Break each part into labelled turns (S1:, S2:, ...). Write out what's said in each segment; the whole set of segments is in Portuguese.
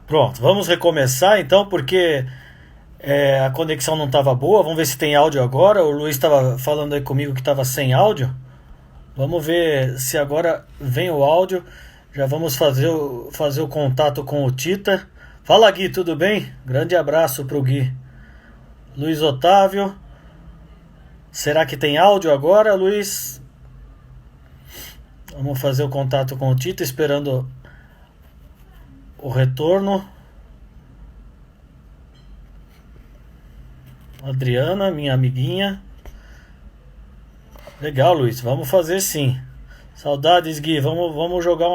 S1: Pronto, vamos recomeçar então, porque a conexão não estava boa. Vamos ver se tem áudio agora. O Luiz estava falando aí comigo que estava sem áudio. Vamos ver se agora vem o áudio. Já vamos fazer o contato com o Tita. Fala, Gui, tudo bem? Grande abraço pro Gui. Luiz Otávio. Será que tem áudio agora, Luiz? Vamos fazer o contato com o Tita, esperando o retorno. Adriana, minha amiguinha. Legal, Luiz. Vamos fazer sim. Saudades, Gui. Vamos jogar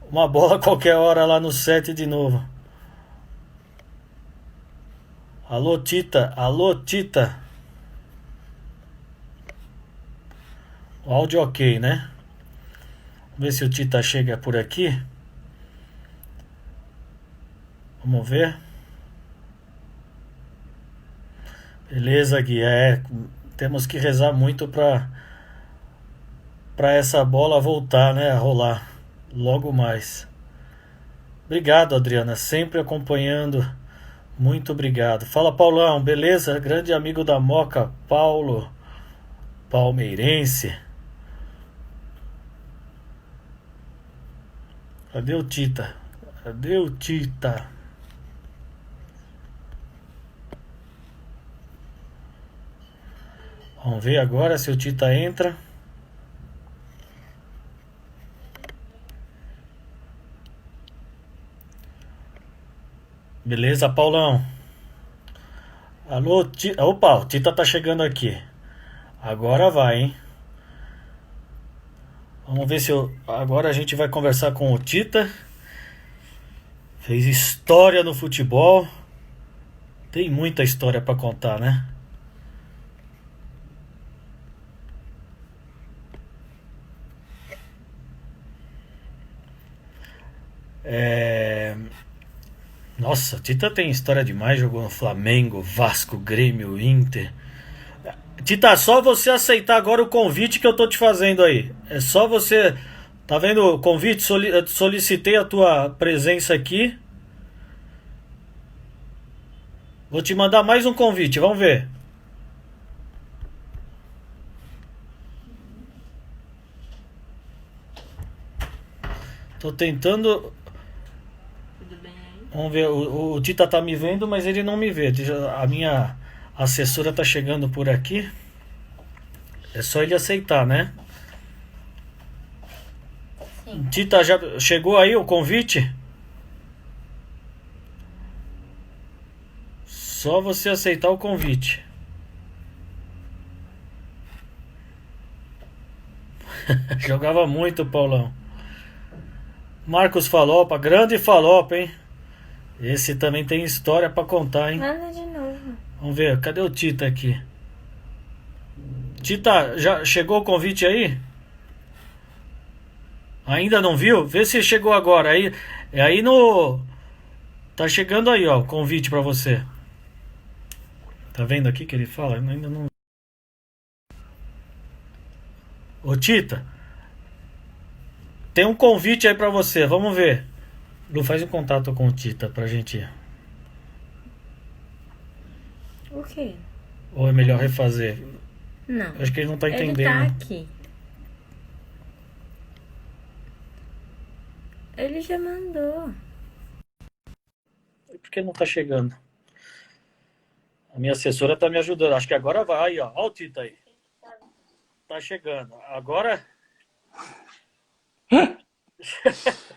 S1: uma bola qualquer hora lá no set de novo. Alô, Tita. Alô, Tita. O áudio ok, né? Vamos ver se o Tita chega por aqui. Vamos ver. Beleza, Gui. Temos que rezar muito para essa bola voltar, né, a rolar logo mais. Obrigado, Adriana, sempre acompanhando. Muito obrigado. Fala, Paulão, beleza? Grande amigo da Moca, Paulo, palmeirense. Cadê o Tita? Cadê o Tita? Vamos ver agora se o Tita entra. Beleza, Paulão? Alô, Tita. Opa, o Tita tá chegando aqui. Agora vai, hein? Vamos ver se agora a gente vai conversar com o Tita. Fez história no futebol. Tem muita história para contar, né? É... Nossa, Tita tem história demais. Jogou no Flamengo, Vasco, Grêmio, Inter. Tita, só você aceitar agora o convite que eu tô te fazendo aí. É só você. Tá vendo o convite? Solicitei a tua presença aqui. Vou te mandar mais um convite, vamos ver. Tô tentando.
S2: Tudo bem aí?
S1: Vamos ver, o Tita tá me vendo, mas ele não me vê. A minha assessora tá chegando por aqui. É só ele aceitar, né?
S2: Sim.
S1: Tita, já chegou aí o convite? Só você aceitar o convite. Jogava muito, Paulão. Marcos Falopa, grande Falopa, hein? Esse também tem história pra contar, hein?
S2: Nada de novo.
S1: Vamos ver, cadê o Tita aqui? Tita, já chegou o convite aí? Ainda não viu? Vê se chegou agora. Aí no. Tá chegando aí, ó, o convite pra você. Tá vendo aqui que ele fala? Ainda não. Ô Tita, tem um convite aí pra você. Vamos ver. Lu, faz um contato com o Tita pra gente ir.
S2: O quê?
S1: Ou é melhor refazer?
S2: Não.
S1: Acho que ele não tá
S2: Ele
S1: entendendo.
S2: tá aqui. Ele já mandou.
S1: Por que não tá chegando? A minha assessora tá me ajudando. Acho que agora vai, ó. Ó o Tita aí. Tá chegando. Agora.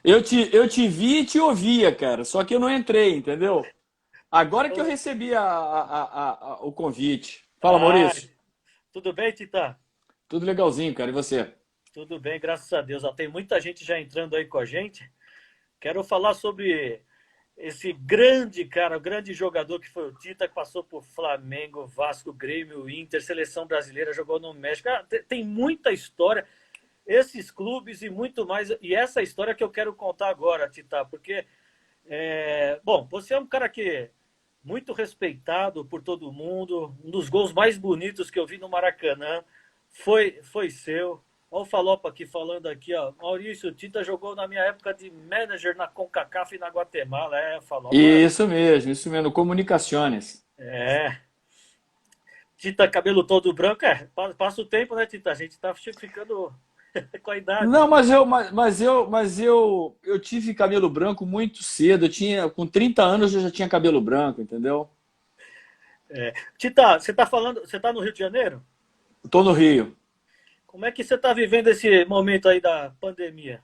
S3: Eu te vi e te ouvia, cara, só que eu não entrei, entendeu? Agora que eu recebi o convite. Fala,
S1: Ah,
S3: Maurício.
S1: tudo bem, Tita?
S3: Tudo legalzinho, cara, e você?
S1: Tudo bem, graças a Deus. Ó, tem muita gente já entrando aí com a gente. Quero falar sobre esse grande cara, o grande jogador que foi o Tita, que passou por Flamengo, Vasco, Grêmio, Inter, seleção brasileira, jogou no México. Ah, tem muita história, esses clubes e muito mais. E essa história que eu quero contar agora, Tita, porque, bom, você é um cara que muito respeitado por todo mundo, um dos gols mais bonitos que eu vi no Maracanã foi seu. Olha o Falopa aqui falando aqui, ó. Maurício, o Tita jogou na minha época de manager na CONCACAF e na Guatemala. É, Falopa.
S3: Isso mesmo, Comunicações.
S1: É. Tita, cabelo todo branco, passa o tempo, né, Tita? A gente tá ficando com a idade.
S3: Não, mas eu tive cabelo branco muito cedo. Com 30 anos eu já tinha cabelo branco, entendeu?
S1: É. Tita, você tá falando, você tá no Rio de Janeiro?
S3: Tô no Rio.
S1: Como é que você tá vivendo esse momento aí da pandemia?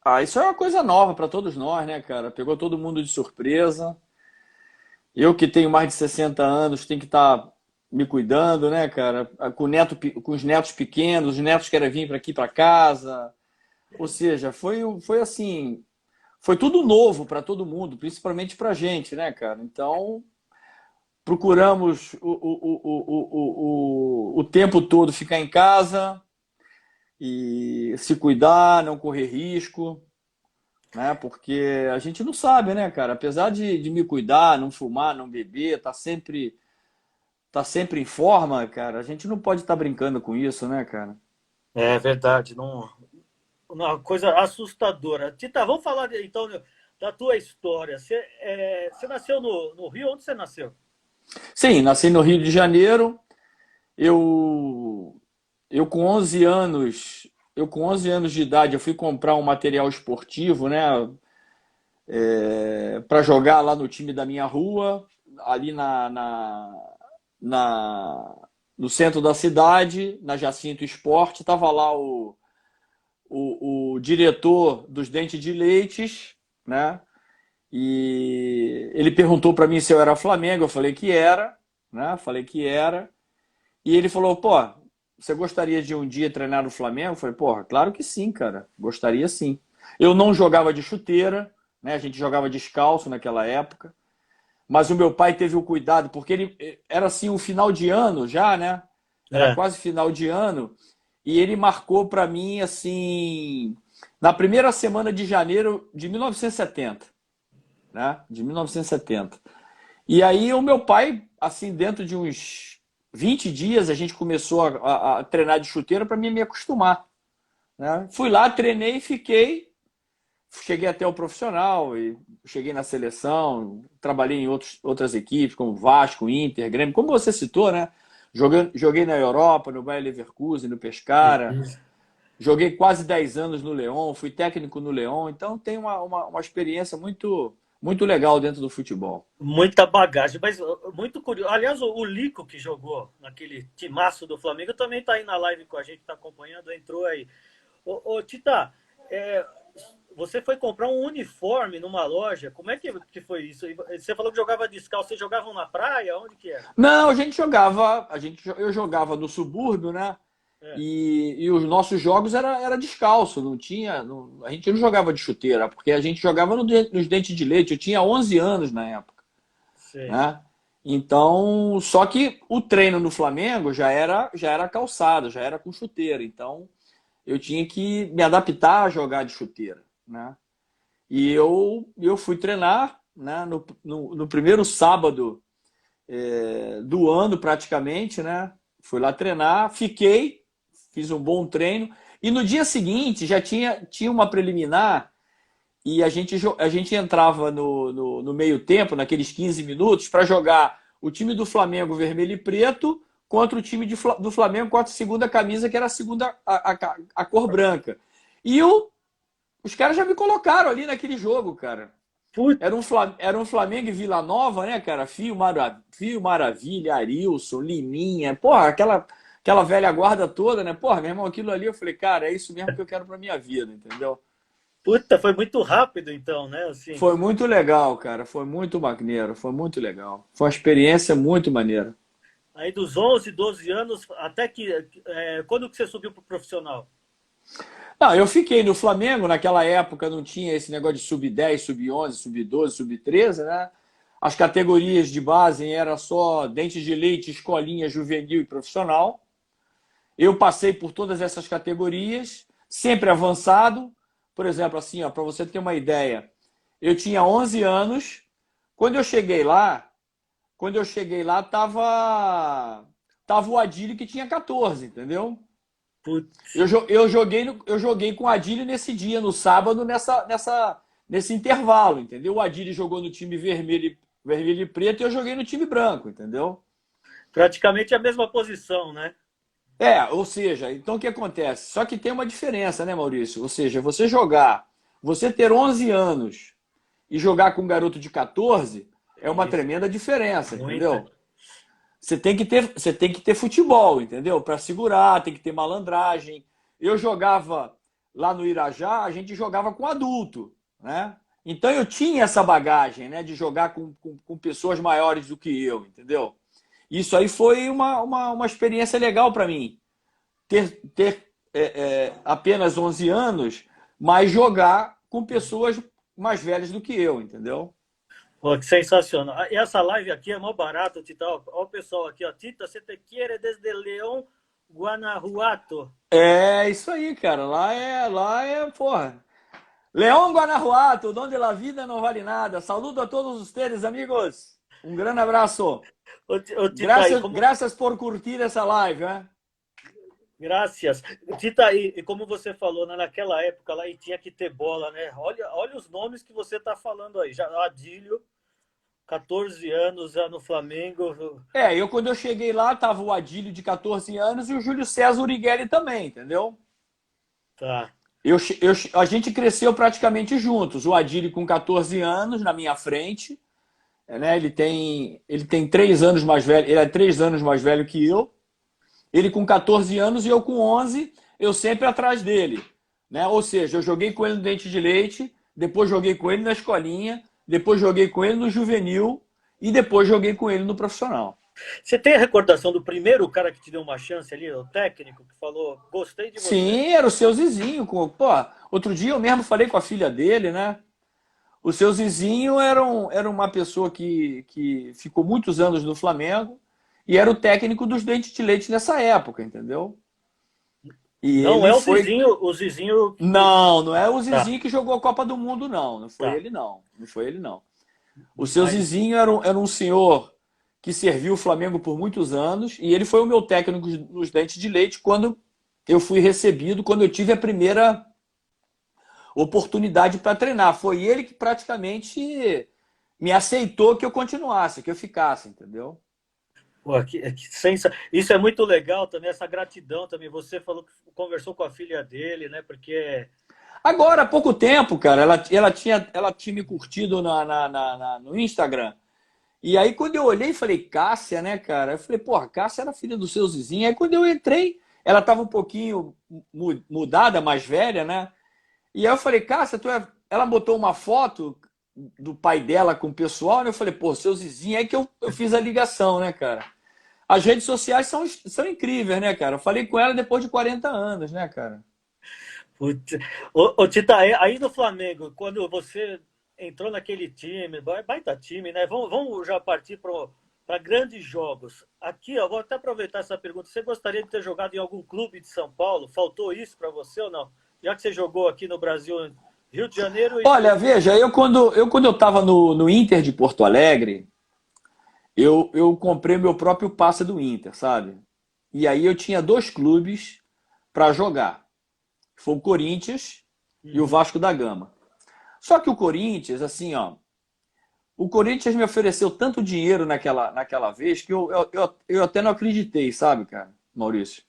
S3: Ah, isso é uma coisa nova para todos nós, né, cara? Pegou todo mundo de surpresa. Eu que tenho mais de 60 anos, tenho que estar me cuidando, né, cara? Com os netos pequenos, os netos querem vir para aqui para casa. Ou seja, foi assim, foi tudo novo para todo mundo, principalmente para a gente, né, cara? Então, procuramos o tempo todo ficar em casa e se cuidar, não correr risco, né? Porque a gente não sabe, né, cara? Apesar de me cuidar, não fumar, não beber, tá sempre em forma, cara, a gente não pode estar brincando com isso, né, cara?
S1: É verdade, não, uma coisa assustadora. Tita, vamos falar então da tua história. Você nasceu no Rio? Onde você nasceu?
S3: Sim, nasci no Rio de Janeiro. Eu, eu com 11 anos, eu com 11 anos de idade, eu fui comprar um material esportivo, né, para jogar lá no time da minha rua, ali na- no centro da cidade, na Jacinto Esporte. Tava lá o diretor dos Dentes de Leites, né? E ele perguntou para mim se eu era Flamengo. Eu falei que era, né? Falei que era. E ele falou: pô, você gostaria de um dia treinar no Flamengo? Eu falei: pô, claro que sim, cara. Gostaria sim. Eu não jogava de chuteira, né? A gente jogava descalço naquela época. Mas o meu pai teve o cuidado, porque ele era assim um final de ano já, né? Era
S1: É,
S3: quase final de ano. E ele marcou para mim assim, na primeira semana de janeiro de 1970, né? De 1970. E aí o meu pai, assim, dentro de uns 20 dias, a gente começou a treinar de chuteira para mim me acostumar, né? Fui lá, treinei e fiquei. Cheguei até o profissional e cheguei na seleção, trabalhei em outras equipes, como Vasco, Inter, Grêmio, como você citou, né? Joguei na Europa, no Bayer Leverkusen, no Pescara,
S1: isso.
S3: joguei quase 10 anos no Leão, fui técnico no Leão, então tem uma experiência muito legal dentro do futebol.
S1: Muita bagagem, mas muito curioso. Aliás, o Lico que jogou naquele timaço do Flamengo também está aí na live com a gente, está acompanhando, entrou aí. Ô Tita, é, você foi comprar um uniforme numa loja, como é que foi isso? Você falou que jogava descalço, vocês jogavam na praia? Onde que era?
S3: Não, eu jogava no subúrbio, né?
S1: É,
S3: E os nossos jogos era descalço, não tinha, a gente não jogava de chuteira, porque a gente jogava nos dentes de leite. Eu tinha 11 anos na época,
S1: sei.
S3: né? Então, só que o treino no Flamengo já era calçado, já era com chuteira. Então, eu tinha que me adaptar a jogar de chuteira, né? E eu fui treinar, né, no primeiro sábado do ano, praticamente, né? Fui lá treinar, fiz um bom treino. E no dia seguinte já tinha uma preliminar e a gente entrava no meio tempo, naqueles 15 minutos, para jogar o time do Flamengo vermelho e preto contra o time do Flamengo com a segunda camisa, que era a segunda, a cor branca. E os caras já me colocaram ali naquele jogo, cara.
S1: Putz,
S3: Era um Flamengo e Vila Nova, né, cara? Fio Maravilha, Arilson, Liminha, porra, aquela velha guarda toda, né? Porra, meu irmão, aquilo ali eu falei, cara, é isso mesmo que eu quero pra minha vida, entendeu?
S1: puta, foi muito rápido então, né? Assim,
S3: Foi muito legal, cara. Foi muito maneiro, foi muito legal. Foi uma experiência muito maneira.
S1: aí dos 11, 12 anos, até que, quando que você subiu pro profissional?
S3: Não, eu fiquei no Flamengo, naquela época não tinha esse negócio de sub-10, sub-11, sub-12, sub-13, né? As categorias de base era só dentes de leite, escolinha, juvenil e profissional. Eu passei por todas essas categorias, sempre avançado. Por exemplo, assim, para você ter uma ideia, eu tinha 11 anos. Quando eu cheguei lá, tava o Adílio que tinha 14, entendeu?
S1: Putz,
S3: Eu joguei com o Adílio nesse dia, no sábado, nesse intervalo, entendeu? O Adílio jogou no time vermelho e preto e eu joguei no time branco, entendeu?
S1: praticamente a mesma posição, né?
S3: Ou seja, então o que acontece? Só que tem uma diferença, né, Maurício? Ou seja, você ter 11 anos e jogar com um garoto de 14 é uma
S1: Isso,
S3: tremenda diferença,
S1: muita.
S3: entendeu? Você tem que ter futebol, entendeu? Para segurar, tem que ter malandragem. Eu jogava lá no Irajá, a gente jogava com adulto, né? Então eu tinha essa bagagem, né, de jogar com pessoas maiores do que eu, entendeu? Isso aí foi uma experiência legal para mim. Ter apenas 11 anos, mas jogar com pessoas mais velhas do que eu, entendeu?
S1: Pô, que sensacional. E essa live aqui é mó barata, Tita. Olha o pessoal aqui, ó. Tita, você te quiere desde León, Guanajuato.
S3: É isso aí, cara. Porra. León Guanajuato, donde la vida não vale nada. Saludo a todos ustedes, amigos. Um grande abraço.
S1: Ô, Tita, aí,
S3: Graças,
S1: como.
S3: graças por curtir essa live, né?
S1: Graças. Tita, e como você falou, né, naquela época lá, e tinha que ter bola, né? Olha os nomes que você tá falando aí. Já, Adílio, 14 anos já no Flamengo.
S3: Quando eu cheguei lá, tava o Adílio de 14 anos e o Júlio César Urigueli também, entendeu?
S1: Tá.
S3: A gente cresceu praticamente juntos. O Adílio com 14 anos na minha frente, né? Ele tem 3 anos mais velho, ele é 3 anos mais velho que eu. Ele com 14 anos e eu com 11, eu sempre atrás dele, né? Ou seja, eu joguei com ele no Dente de Leite, depois joguei com ele na escolinha, depois joguei com ele no juvenil e depois joguei com ele no profissional.
S1: Você tem a recordação do primeiro cara que te deu uma chance ali, o técnico, que falou, gostei de você?
S3: Sim, era o seu Zizinho. Pô, outro dia eu mesmo falei com a filha dele, né? O seu Zizinho era uma pessoa que ficou muitos anos no Flamengo e era o técnico dos Dentes de Leite nessa época, entendeu? E
S1: Não
S3: ele
S1: é
S3: foi.
S1: o Zizinho.
S3: Não é o
S1: Tá,
S3: Zizinho que jogou a Copa do Mundo, não. Não foi
S1: tá.
S3: ele, não. Não foi ele, não. O seu
S1: Mas,
S3: Zizinho era um senhor que serviu o Flamengo por muitos anos e ele foi o meu técnico nos Dentes de Leite quando eu fui recebido, quando eu tive a primeira oportunidade para treinar. Foi ele que praticamente me aceitou que eu continuasse, que eu ficasse, entendeu?
S1: pô, isso é muito legal também, essa gratidão também. Você falou que conversou com a filha dele, né? Porque.
S3: Agora, há pouco tempo, cara, ela tinha me curtido no Instagram. E aí, quando eu olhei, falei, Cássia, né, cara? Eu falei, porra, Cássia era filha do seu Zizinho. Aí, quando eu entrei, ela estava um pouquinho mudada, mais velha, né? E aí eu falei, Cássia, ela botou uma foto do pai dela com o pessoal, né? Eu falei, pô, seu Zizinho, aí que eu fiz a ligação, né, cara? As redes sociais são incríveis, né, cara? Eu falei com ela depois de 40 anos, né, cara?
S1: Putz. Ô, Tita, aí no Flamengo, quando você entrou naquele time, baita time, né? Vamos já partir para grandes jogos. Aqui, ó, vou até aproveitar essa pergunta. Você gostaria de ter jogado em algum clube de São Paulo? Faltou isso para você ou não? Já que você jogou aqui no Brasil, Rio de Janeiro
S3: Olha, veja, eu quando eu estava no Inter de Porto Alegre, eu comprei meu próprio passe do Inter, sabe? E aí eu tinha 2 clubes para jogar. Foi o Corinthians e o
S1: Uhum.
S3: Vasco da Gama. Só que o Corinthians, assim, ó, o Corinthians me ofereceu tanto dinheiro naquela vez que eu até não acreditei, sabe, cara, Maurício?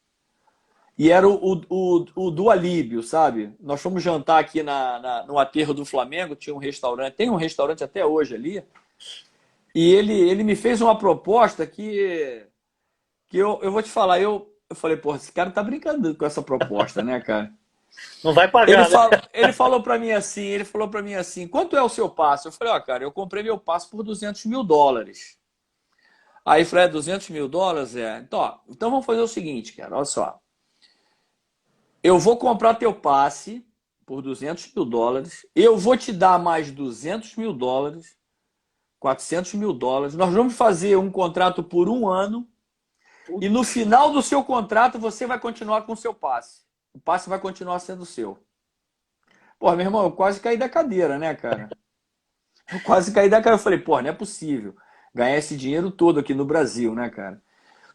S3: E era o do Alíbio, sabe? Nós fomos jantar aqui no aterro do Flamengo, tinha um restaurante, tem um restaurante até hoje ali, e ele me fez uma proposta que eu vou te falar, eu falei, porra, esse cara tá brincando com essa proposta, né, cara?
S1: Não vai
S3: Ele,
S1: pagar, né?
S3: fala, ele falou para mim assim, quanto é o seu passe? Eu falei, ó, cara, eu comprei meu passe por US$ 200.000. Aí eu falei, US$ 200.000? Então, ó, então vamos fazer o seguinte, cara, olha só. Eu vou comprar teu passe por US$ 200.000, eu vou te dar mais US$ 200.000, US$ 400.000, nós vamos fazer um contrato por um ano e no final do seu contrato você vai continuar com o seu passe. O passe vai continuar sendo seu. Pô, meu irmão, eu quase caí da cadeira, né, cara? Eu quase caí da cadeira. Eu falei, pô, não é possível ganhar esse dinheiro todo aqui no Brasil, né, cara?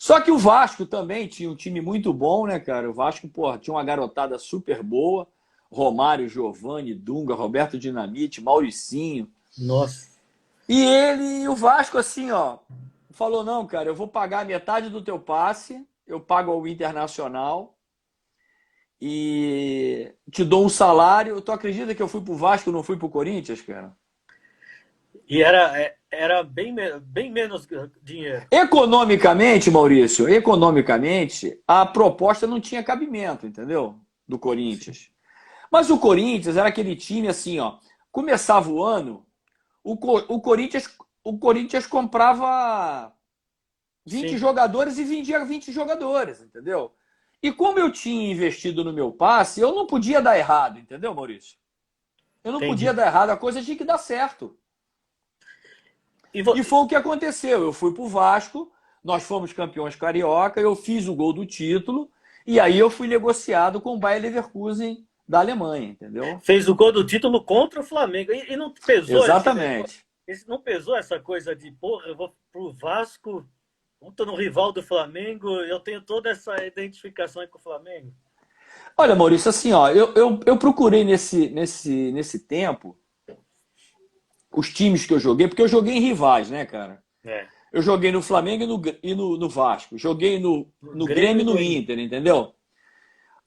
S3: Só que o Vasco também tinha um time muito bom, né, cara? O Vasco, porra, tinha uma garotada super boa. Romário, Giovani, Dunga, Roberto Dinamite, Mauricinho.
S1: Nossa.
S3: E o Vasco, assim, ó, falou: não, cara, eu vou pagar metade do teu passe, eu pago ao Internacional e te dou um salário. Tu acredita que eu fui pro Vasco e não fui pro Corinthians, cara?
S1: E era bem menos dinheiro.
S3: Economicamente, Maurício, economicamente, a proposta não tinha cabimento, entendeu? Do Corinthians. Mas o Corinthians era aquele time assim, ó. Começava o ano, o Corinthians comprava 20
S1: Sim,
S3: jogadores e vendia 20 jogadores, entendeu? E como eu tinha investido no meu passe, eu não podia dar errado, entendeu, Maurício? Eu não podia
S1: entendi.
S3: dar errado, a coisa tinha que dar certo.
S1: E vo-
S3: E foi o que aconteceu. Eu fui pro Vasco, nós fomos campeões carioca, eu fiz o gol do título, e aí eu fui negociado com o Bayer Leverkusen da Alemanha, entendeu?
S1: Fez o gol do título contra o Flamengo. E não pesou esse negócio?
S3: Exatamente.
S1: Não pesou essa coisa de, porra, eu vou pro Vasco, tô no rival do Flamengo, eu tenho toda essa identificação aí com o Flamengo?
S3: Olha, Maurício, assim, ó, eu procurei nesse tempo os times que eu joguei, porque eu joguei em rivais, né, cara?
S1: É.
S3: Eu joguei no Flamengo e no Vasco, joguei
S1: No
S3: no Grêmio
S1: Grêmio
S3: e
S1: e
S3: no
S1: no Inter.
S3: Inter, entendeu?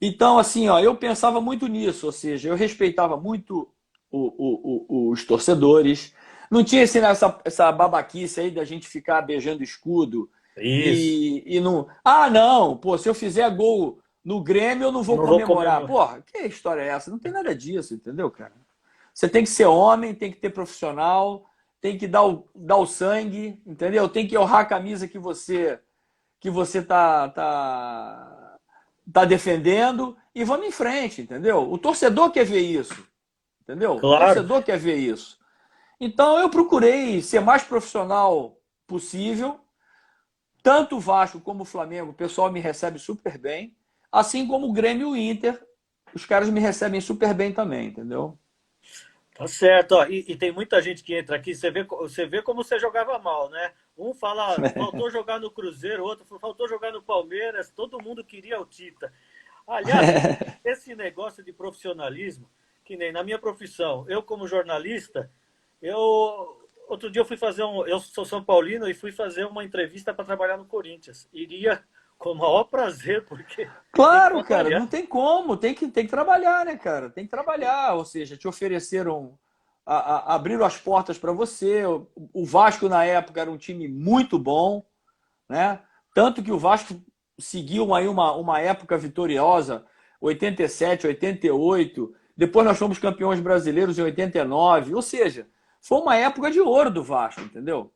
S3: Então, assim, ó, eu pensava muito nisso, ou seja, eu respeitava muito os torcedores. Não tinha essa babaquice aí da gente ficar beijando escudo
S1: Isso.
S3: e não. Ah, não, pô, se eu fizer gol no Grêmio, eu não vou
S1: Não vou
S3: comemorar.
S1: comemorar.
S3: Porra, que história é essa? Não tem nada disso, entendeu, cara? Você tem que ser homem, tem que ter profissional, tem que dar o sangue, entendeu? Tem que honrar a camisa que você tá defendendo e vamos em frente, entendeu? O torcedor quer ver isso, entendeu? O
S1: Claro.
S3: torcedor quer ver isso. Então eu procurei ser mais profissional possível, tanto o Vasco como o Flamengo, o pessoal me recebe super bem, assim como o Grêmio e o Inter, os caras me recebem super bem também, entendeu?
S1: Tá certo, ó. E tem muita gente que entra aqui, você vê como você jogava mal, né? Um fala, "Ah, faltou jogar no Cruzeiro, outro fala, faltou jogar no Palmeiras, todo mundo queria o Tita. Aliás, esse negócio de profissionalismo, que nem na minha profissão, eu como jornalista, eu outro dia eu fui fazer eu sou São Paulino e fui fazer uma entrevista para trabalhar no Corinthians. Iria com o maior prazer, porque tem que
S3: Claro, cara,
S1: trabalhar.
S3: não tem como, tem que trabalhar, né, cara? Tem que trabalhar, ou seja, te ofereceram, abriram as portas para você. O Vasco na época era um time muito bom, né? Tanto que o Vasco seguiu aí uma época vitoriosa, 87, 88. Depois nós fomos campeões brasileiros em 89. Ou seja, foi uma época de ouro do Vasco, entendeu?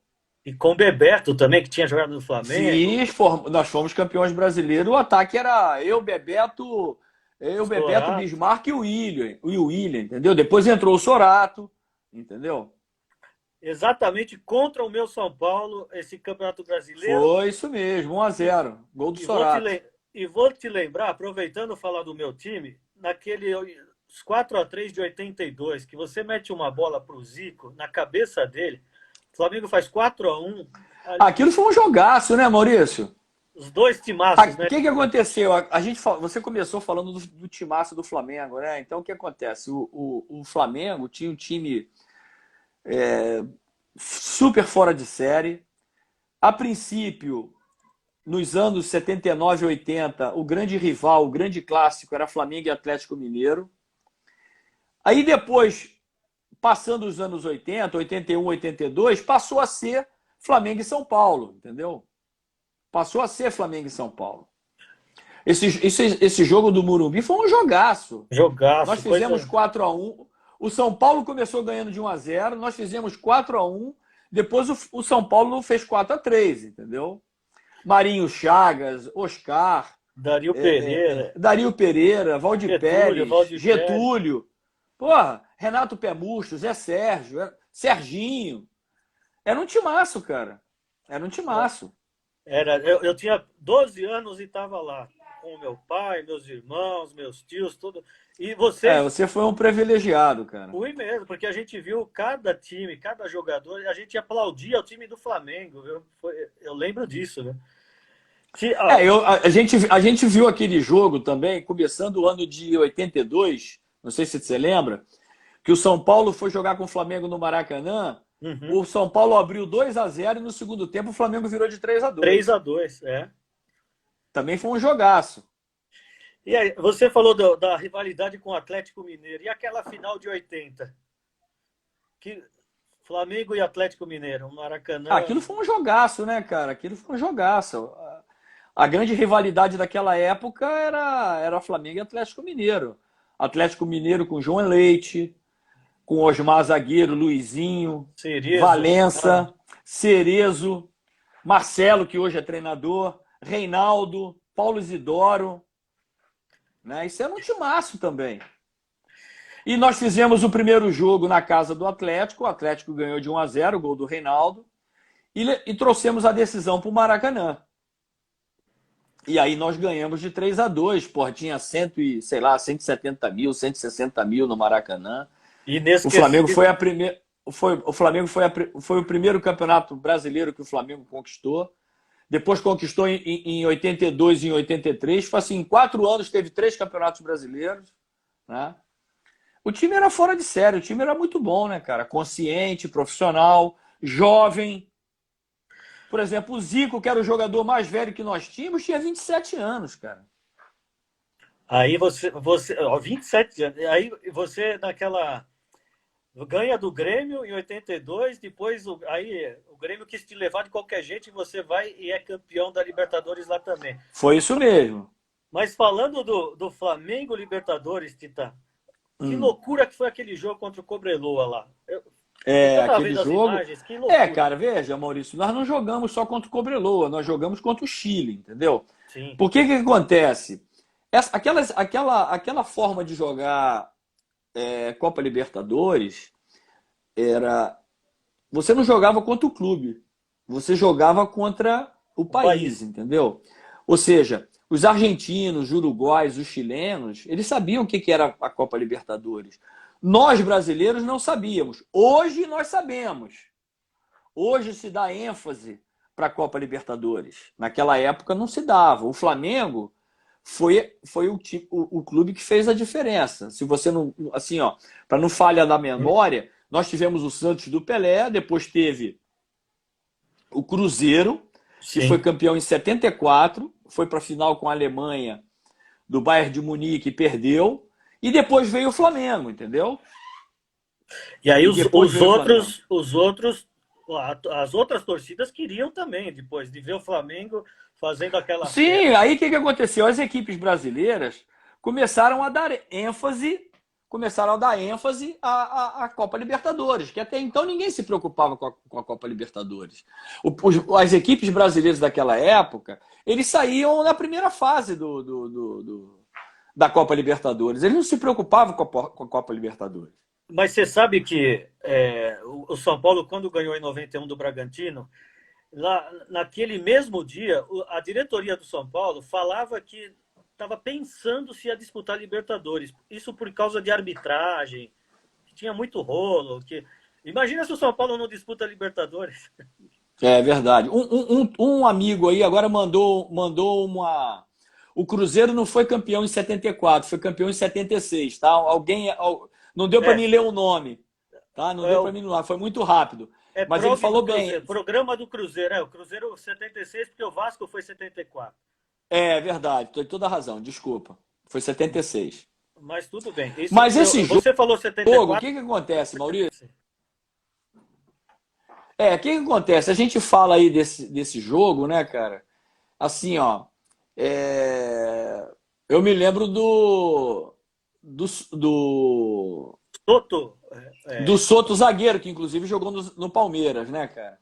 S1: E com o Bebeto também, que tinha jogado no Flamengo,
S3: Fiz, nós fomos campeões brasileiros. O ataque era eu, Bebeto,
S1: Sorato.
S3: Bismarck e o William, entendeu? Depois entrou o Sorato, entendeu?
S1: Exatamente contra o meu São Paulo, esse Campeonato Brasileiro.
S3: Foi isso mesmo, 1-0, gol do
S1: E vou te,
S3: Sorato.
S1: lem- e vou te lembrar, aproveitando falar do meu time, naquele os 4-3 de 82, que você mete uma bola para o Zico na cabeça dele, o Flamengo faz 4-1,
S3: Aquilo foi um jogaço, né, Maurício?
S1: os dois timaços,
S3: O
S1: né?
S3: que que aconteceu? Você começou falando do timaço do Flamengo, né? Então, o que acontece? O Flamengo tinha um time super fora de série. A princípio, nos anos 79 e 80, o grande rival, o grande clássico era Flamengo e Atlético Mineiro. Aí depois, passando os anos 80, 81, 82, passou a ser Flamengo e São Paulo, entendeu? Passou a ser Flamengo e São Paulo. Esse jogo do Morumbi foi um jogaço. Nós
S1: Jogaço,
S3: fizemos
S1: coisa.
S3: 4-1. O São Paulo começou ganhando de 1-0. Nós fizemos 4-1. Depois o São Paulo fez 4-3, entendeu? Marinho Chagas, Oscar,
S1: Dario Pereira,
S3: Dario Pereira, Valdir
S1: Getúlio,
S3: Pérez,
S1: Valdir Pérez.
S3: Getúlio, porra, Renato Pé Murcho, Zé Sérgio, Serginho. Era um timaço, cara. Era um timaço.
S1: Eu tinha 12 anos e estava lá com o meu pai, meus irmãos, meus tios, tudo. E vocês,
S3: Você foi um privilegiado, cara.
S1: fui mesmo, porque a gente viu cada time, cada jogador, a gente aplaudia o time do Flamengo, viu? Eu lembro disso, né? Se, ah,
S3: A gente viu aquele jogo também, começando o ano de 82, não sei se você lembra, que o São Paulo foi jogar com o Flamengo no Maracanã.
S1: uhum,
S3: O São Paulo abriu 2-0 e no segundo tempo o Flamengo virou de 3-2.
S1: 3-2, é.
S3: Também foi um jogaço.
S1: E aí, você falou da rivalidade com o Atlético Mineiro. E aquela final de 80? Que, Flamengo e Atlético Mineiro,
S3: Ah,
S1: Maracanã.
S3: aquilo foi um jogaço, né, cara? Aquilo foi um jogaço. A grande rivalidade daquela época era Flamengo e Atlético Mineiro. Atlético Mineiro com João Leite, com Osmar Zagueiro, Luizinho,
S1: Cerezo. Ah,
S3: Valença, Cerezo, Marcelo, que hoje é treinador, Reinaldo, Paulo Isidoro, né? Isso era um timaço também. E nós fizemos o primeiro jogo na casa do Atlético. O Atlético ganhou de 1-0, o gol do Reinaldo. E trouxemos a decisão para o Maracanã. E aí nós ganhamos de 3-2. Pô, tinha 100, sei lá, 170 mil, 160 mil no Maracanã. O Flamengo
S1: inesquecível.
S3: foi a primeira. O Flamengo foi o primeiro campeonato brasileiro que o Flamengo conquistou. Depois conquistou em 82 e em 83. Foi assim, em 4 anos teve 3 campeonatos brasileiros, né? O time era fora de série, o time era muito bom, né, cara? Consciente, profissional, jovem. Por exemplo, o Zico, que era o jogador mais velho que nós tínhamos, tinha 27 anos, cara.
S1: Aí ó, 27 anos. Aí você naquela ganha do Grêmio em 82, depois aí o Grêmio quis te levar de qualquer jeito e você vai e é campeão da Libertadores lá também.
S3: Foi isso mesmo.
S1: Mas falando do Flamengo Libertadores, Tita, que
S3: Hum.
S1: loucura que foi aquele jogo contra o Cobreloa lá.
S3: É,
S1: Eu tava
S3: aquele
S1: vendo as
S3: jogo.
S1: imagens, que
S3: É,
S1: loucura.
S3: cara, veja, Maurício, nós não jogamos só contra o Cobreloa, nós jogamos contra o Chile, entendeu?
S1: Sim,
S3: Por que acontece? Aquela forma de jogar Copa Libertadores era. Você não jogava contra o clube, você jogava contra o
S1: o
S3: país,
S1: país.
S3: entendeu? Ou seja, os argentinos, os uruguaios, os chilenos, eles sabiam o que era a Copa Libertadores. Nós, brasileiros, não sabíamos. Hoje nós sabemos. Hoje se dá ênfase para a Copa Libertadores. Naquela época não se dava. O Flamengo foi o clube que fez a diferença. Se você não. Assim, ó, para não falhar da memória, nós tivemos o Santos do Pelé, depois teve o Cruzeiro, que foi
S1: Sim.
S3: campeão em 74, foi para a final com a Alemanha do Bayern de Munique e perdeu. E depois veio o Flamengo, entendeu?
S1: E aí
S3: E depois veio o Flamengo.
S1: as outras torcidas queriam também, depois de ver o Flamengo fazendo aquela
S3: Sim,
S1: festa.
S3: aí o que aconteceu? As equipes brasileiras começaram a dar ênfase, à Copa Libertadores, que até então ninguém se preocupava com a Copa Libertadores. As equipes brasileiras daquela época, eles saíam na primeira fase da Copa Libertadores. Eles não se preocupavam com a Copa Libertadores.
S1: Mas você sabe que o São Paulo, quando ganhou em 91 do Bragantino, lá, naquele mesmo dia, a diretoria do São Paulo falava que estava pensando se ia disputar Libertadores. Isso por causa de arbitragem, que tinha muito rolo. Imagina se o São Paulo não disputa Libertadores.
S3: É verdade. Um amigo aí agora mandou uma. O Cruzeiro não foi campeão em 74, foi campeão em 76, tá? Não deu para
S1: É,
S3: mim ler o nome, tá? Não
S1: é,
S3: deu para mim ler, foi muito rápido.
S1: é
S3: Mas ele
S1: prog do
S3: falou bem.
S1: Cruzeiro, programa do Cruzeiro. O Cruzeiro 76, porque o Vasco foi 74.
S3: É verdade, tem toda a razão, desculpa. Foi 76.
S1: Mas tudo bem. Isso,
S3: Mas esse
S1: você falou
S3: jogo, o
S1: 74.
S3: que acontece, Maurício? O que acontece? A gente fala aí desse jogo, né, cara? Assim, ó. Eu me lembro do, do,
S1: Toto.
S3: do Soto zagueiro, que inclusive jogou no Palmeiras, né, cara?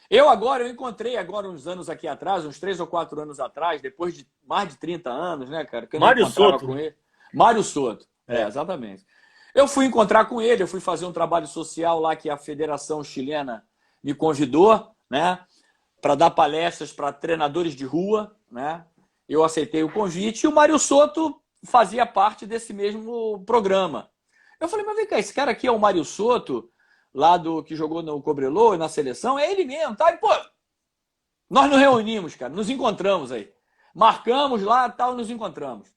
S3: Eu encontrei agora uns anos aqui atrás, uns 3 ou 4 anos atrás, depois de mais de 30 anos, né, cara, que eu não
S1: Mário
S3: encontrava
S1: Soto,
S3: com
S1: né?
S3: ele. Mário Soto,
S1: É.
S3: exatamente. Eu fui encontrar com ele, eu fui fazer um trabalho social lá que a Federação Chilena me convidou, né, para dar palestras para treinadores de rua, né? Eu aceitei o convite e o Mário Soto fazia parte desse mesmo programa. Eu falei, mas vem cá, esse cara aqui é o Mário Soto, lá do que jogou no Cobreloa, na seleção, é ele mesmo, tá? E, pô, Nós nos reunimos, cara, nos encontramos aí. Marcamos lá, tal, nos encontramos.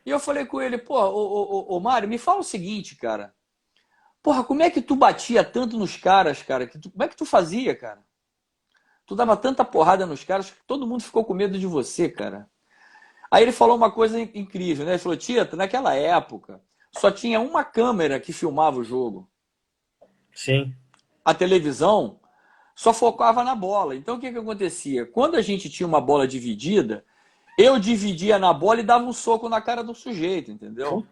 S3: E eu falei com ele, pô, ô Mário, me fala o seguinte, cara. Porra, como é que tu batia tanto nos caras, cara? Como é que tu fazia, cara? Tu dava tanta porrada nos caras que todo mundo ficou com medo de você, cara. Aí ele falou uma coisa incrível, né? Ele falou, Tita, naquela época só tinha uma câmera que filmava o jogo.
S1: Sim.
S3: A televisão só focava na bola. Então o que acontecia? Quando a gente tinha uma bola dividida, eu dividia na bola e dava um soco na cara do sujeito, entendeu?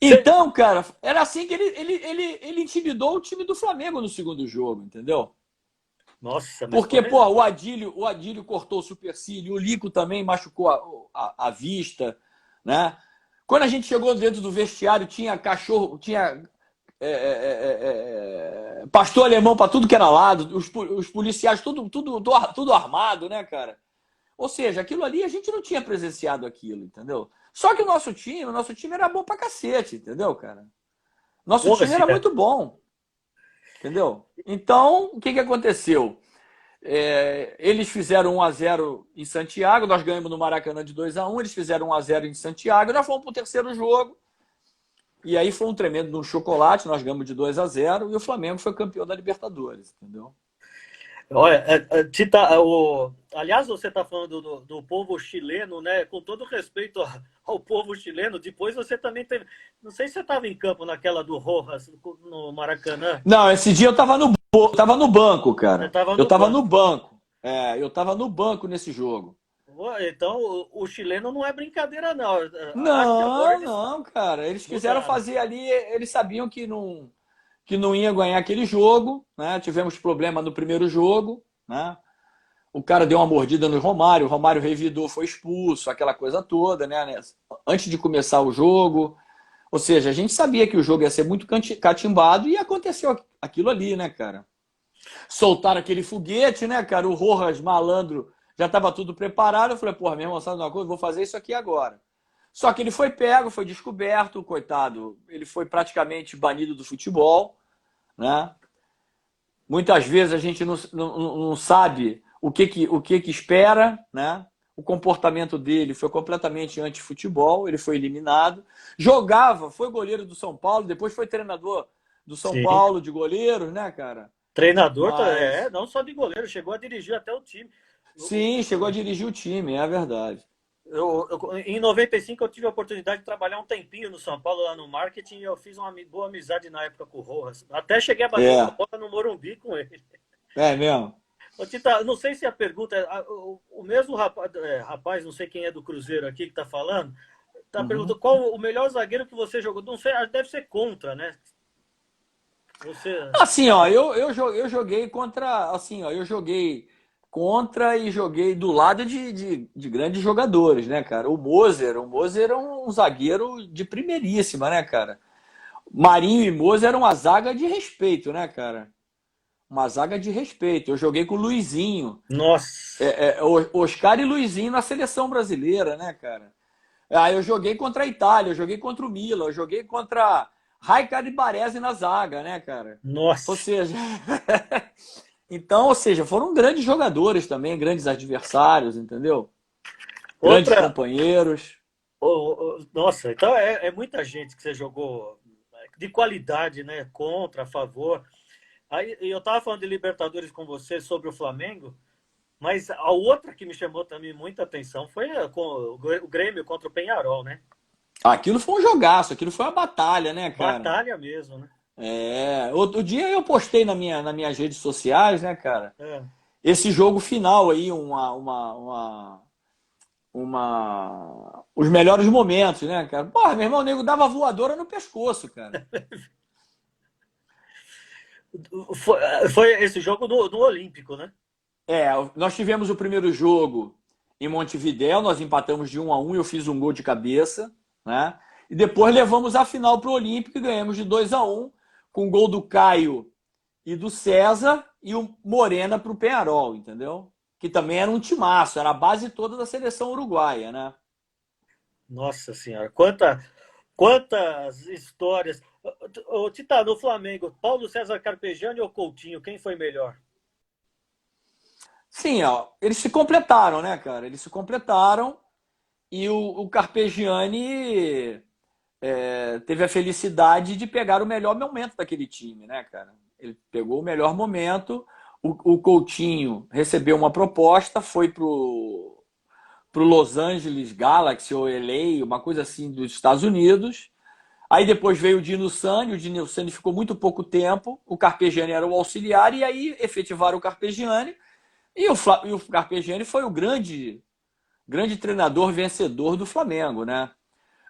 S3: Então, cara, era assim que ele intimidou o time do Flamengo no segundo jogo, entendeu?
S1: Nossa, mas
S3: Porque,
S1: como
S3: pô, o Adílio cortou o supercílio, o Lico também machucou a vista, né? Quando a gente chegou dentro do vestiário, tinha cachorro, tinha pastor alemão para tudo que era lado, os policiais tudo armado, né, cara? Ou seja, aquilo ali a gente não tinha presenciado aquilo, entendeu? Só que o nosso time era bom pra cacete, entendeu, cara? Nosso
S1: Porra,
S3: time era muito bom, entendeu? Então, o que aconteceu? Eles fizeram 1-0 em Santiago, nós ganhamos no Maracanã de 2-1, eles fizeram 1-0 em Santiago, nós fomos pro terceiro jogo, e aí foi um tremendo um chocolate, nós ganhamos de 2-0, e o Flamengo foi campeão da Libertadores, entendeu?
S1: Olha, Tita, aliás, você está falando do povo chileno, né? Com todo respeito ao povo chileno, depois você também teve. Não sei se você estava em campo naquela do Rojas, no Maracanã.
S3: Não, esse dia eu estava no banco, cara. Eu estava no banco. Eu estava no banco nesse jogo.
S1: Então, o chileno não é brincadeira, não.
S3: Não, cara. Eles quiseram fazer ali, eles sabiam que não ia ganhar aquele jogo, né? Tivemos problema no primeiro jogo, né? O cara deu uma mordida no Romário, o Romário revidou, foi expulso, aquela coisa toda, né? Antes de começar o jogo. Ou seja, a gente sabia que o jogo ia ser muito catimbado e aconteceu aquilo ali, né, cara? Soltaram aquele foguete, né, cara? O Rojas, malandro, já estava tudo preparado. Eu falei, porra, meu irmão, sabe uma coisa? Vou fazer isso aqui agora. Só que ele foi pego, foi descoberto, coitado. Ele foi praticamente banido do futebol, né? Muitas vezes a gente não sabe o que espera, né? O comportamento dele foi completamente anti-futebol, ele foi eliminado. Jogava, foi goleiro do São Paulo, depois foi treinador do São Paulo de goleiros, né, cara?
S1: Treinador, não só de goleiro, chegou a dirigir até o time.
S3: Sim, chegou a dirigir o time, é verdade.
S1: Em 95 eu tive a oportunidade de trabalhar um tempinho no São Paulo, lá no marketing, e eu fiz uma boa amizade na época com o Rojas. Até cheguei a bater uma bola no Morumbi com ele.
S3: É mesmo?
S1: Ô, Tita, não sei se a pergunta é... O mesmo rapaz, não sei quem é do Cruzeiro aqui que está falando, está perguntando qual o melhor zagueiro que você jogou. Não sei, deve ser contra, né?
S3: Assim, ó, eu joguei contra... Assim, ó, eu joguei contra e joguei do lado de grandes jogadores, né, cara? O Moser é um zagueiro de primeiríssima, né, cara? Marinho e Moser eram uma zaga de respeito, né, cara? Uma zaga de respeito. Eu joguei com o Luizinho.
S1: Nossa!
S3: Oscar e Luizinho na seleção brasileira, né, cara? Aí eu joguei contra a Itália, eu joguei contra o Milan, eu joguei contra Raikkonen e Baresi na zaga, né, cara?
S1: Nossa!
S3: Ou seja... Então, foram grandes jogadores também, grandes adversários, entendeu? Grandes companheiros.
S1: Nossa, então é muita gente que você jogou de qualidade, né? Contra, a favor. Aí, eu estava falando de Libertadores com você sobre o Flamengo, mas a outra que me chamou também muita atenção foi o Grêmio contra o Peñarol, né?
S3: Aquilo foi um jogaço, aquilo foi uma batalha, né, cara?
S1: Batalha mesmo, né?
S3: Outro dia eu postei nas minhas redes sociais, né, cara? Esse jogo final aí, os melhores momentos, né, cara? Porra, meu irmão, o nego dava voadora no pescoço, cara.
S1: Foi esse jogo no Olímpico, né?
S3: Nós tivemos o primeiro jogo em Montevidéu, nós empatamos de 1-1, eu fiz um gol de cabeça, né? E depois levamos a final para o Olímpico e ganhamos de 2-1, com o gol do Caio e do César e o Morena para o Peñarol, entendeu? Que também era um timaço, era a base toda da seleção uruguaia, né?
S1: Nossa Senhora, Quantas histórias. Ô, Tita, no Flamengo, Paulo César Carpegiani ou Coutinho, quem foi melhor?
S3: Sim, ó, eles se completaram, né, cara? Eles se completaram e o Carpegiani teve a felicidade de pegar o melhor momento daquele time, né, cara? Ele pegou o melhor momento. O Coutinho recebeu uma proposta, foi pro Los Angeles Galaxy ou LA, uma coisa assim dos Estados Unidos. Aí depois veio o Dino Sani ficou muito pouco tempo, o Carpegiani era o auxiliar, e aí efetivaram o Carpegiani, e o Carpegiani foi o grande treinador vencedor do Flamengo, né?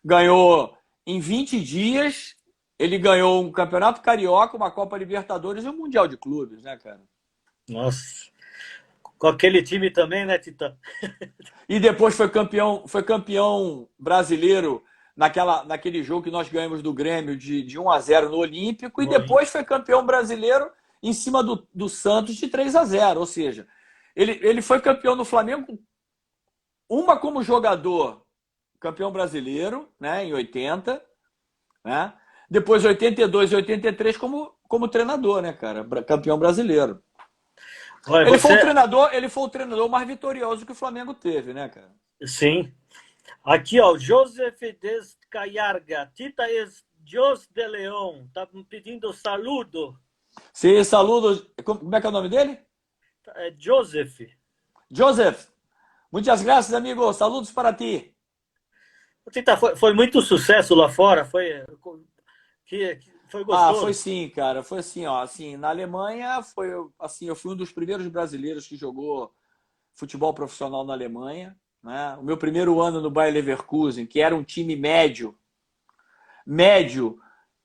S3: Ganhou em 20 dias, ele ganhou um Campeonato Carioca, uma Copa Libertadores e um Mundial de Clubes, né, cara?
S1: Nossa, com aquele time também, né, Tita?
S3: E depois foi campeão brasileiro naquele jogo que nós ganhamos do Grêmio de 1-0 no Olímpico, e
S1: No
S3: depois
S1: Olímpico.
S3: foi campeão brasileiro em cima do Santos de 3-0. Ou seja, ele foi campeão no Flamengo, uma como jogador, campeão brasileiro, né, em 80, né? Depois 82 e 83 como treinador, né, cara? Campeão brasileiro.
S1: Olha,
S3: Ele foi o treinador mais vitorioso que o Flamengo teve, né, cara?
S1: sim. Aqui, ó, Joseph Descaiarga. Tita é Jos de León. Tá pedindo saludo.
S3: Sim, saludos. Como é que é o nome dele?
S1: É Joseph.
S3: Joseph. Muitas graças, amigo. Saludos para ti.
S1: Tita, foi muito sucesso lá fora? Foi
S3: Foi
S1: gostoso?
S3: sim, cara. Foi assim, ó. Assim, na Alemanha, eu fui um dos primeiros brasileiros que jogou futebol profissional na Alemanha, né? O meu primeiro ano no Bayer Leverkusen, que era um time médio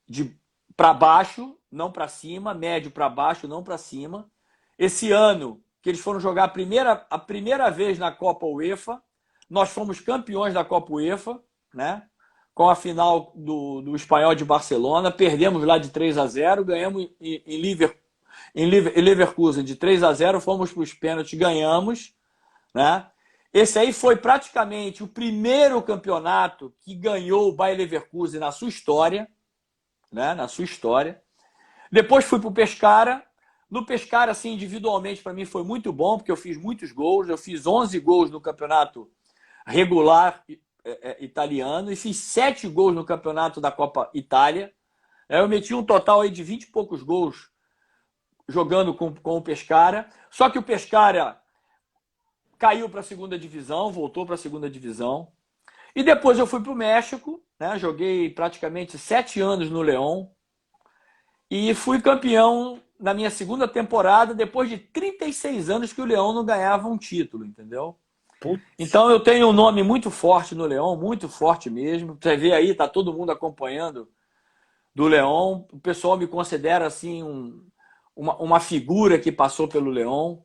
S3: de para baixo, não para cima, médio para baixo, não para cima. Esse ano que eles foram jogar a primeira vez na Copa UEFA, nós fomos campeões da Copa UEFA, né? Com a final do Espanhol de Barcelona, perdemos lá de 3-0, ganhamos em Leverkusen de 3-0, fomos para os pênaltis, ganhamos, né? Esse aí foi praticamente o primeiro campeonato que ganhou o Bayer Leverkusen na sua história, né? Na sua história. Depois fui para o Pescara. No Pescara, assim, individualmente, para mim foi muito bom, porque eu fiz muitos gols. Eu fiz 11 gols no campeonato regular italiano e fiz 7 gols no campeonato da Copa Itália. Eu meti um total aí de 20 e poucos gols jogando com o Pescara. Só que o Pescara caiu para a segunda divisão, voltou para a segunda divisão. E depois eu fui para o México, né? Joguei praticamente 7 anos no León e fui campeão na minha segunda temporada, depois de 36 anos que o León não ganhava um título, entendeu?
S1: Putz.
S3: Então eu tenho um nome muito forte no León, muito forte mesmo. Você vê aí, tá todo mundo acompanhando do León. O pessoal me considera assim uma figura que passou pelo León,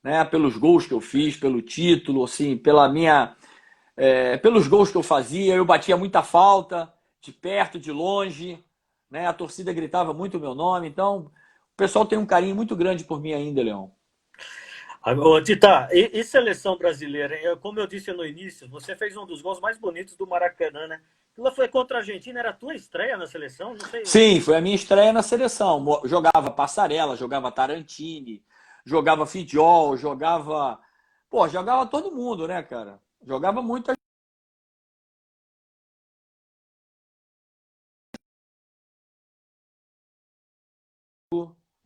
S3: né? Pelos gols que eu fiz, pelo título, assim, pelos gols que eu fazia. Eu batia muita falta, de perto, de longe, né? A torcida gritava muito o meu nome. Então o pessoal tem um carinho muito grande por mim ainda, Leão.
S1: Ô, Tita, e seleção brasileira? Como eu disse no início, você fez um dos gols mais bonitos do Maracanã, né? Aquilo foi contra a Argentina, era a tua estreia na seleção? Não sei.
S3: Sim, foi a minha estreia na seleção. Jogava Passarella, jogava Tarantini, jogava Fidiol, jogava todo mundo, né, cara? Jogava muito,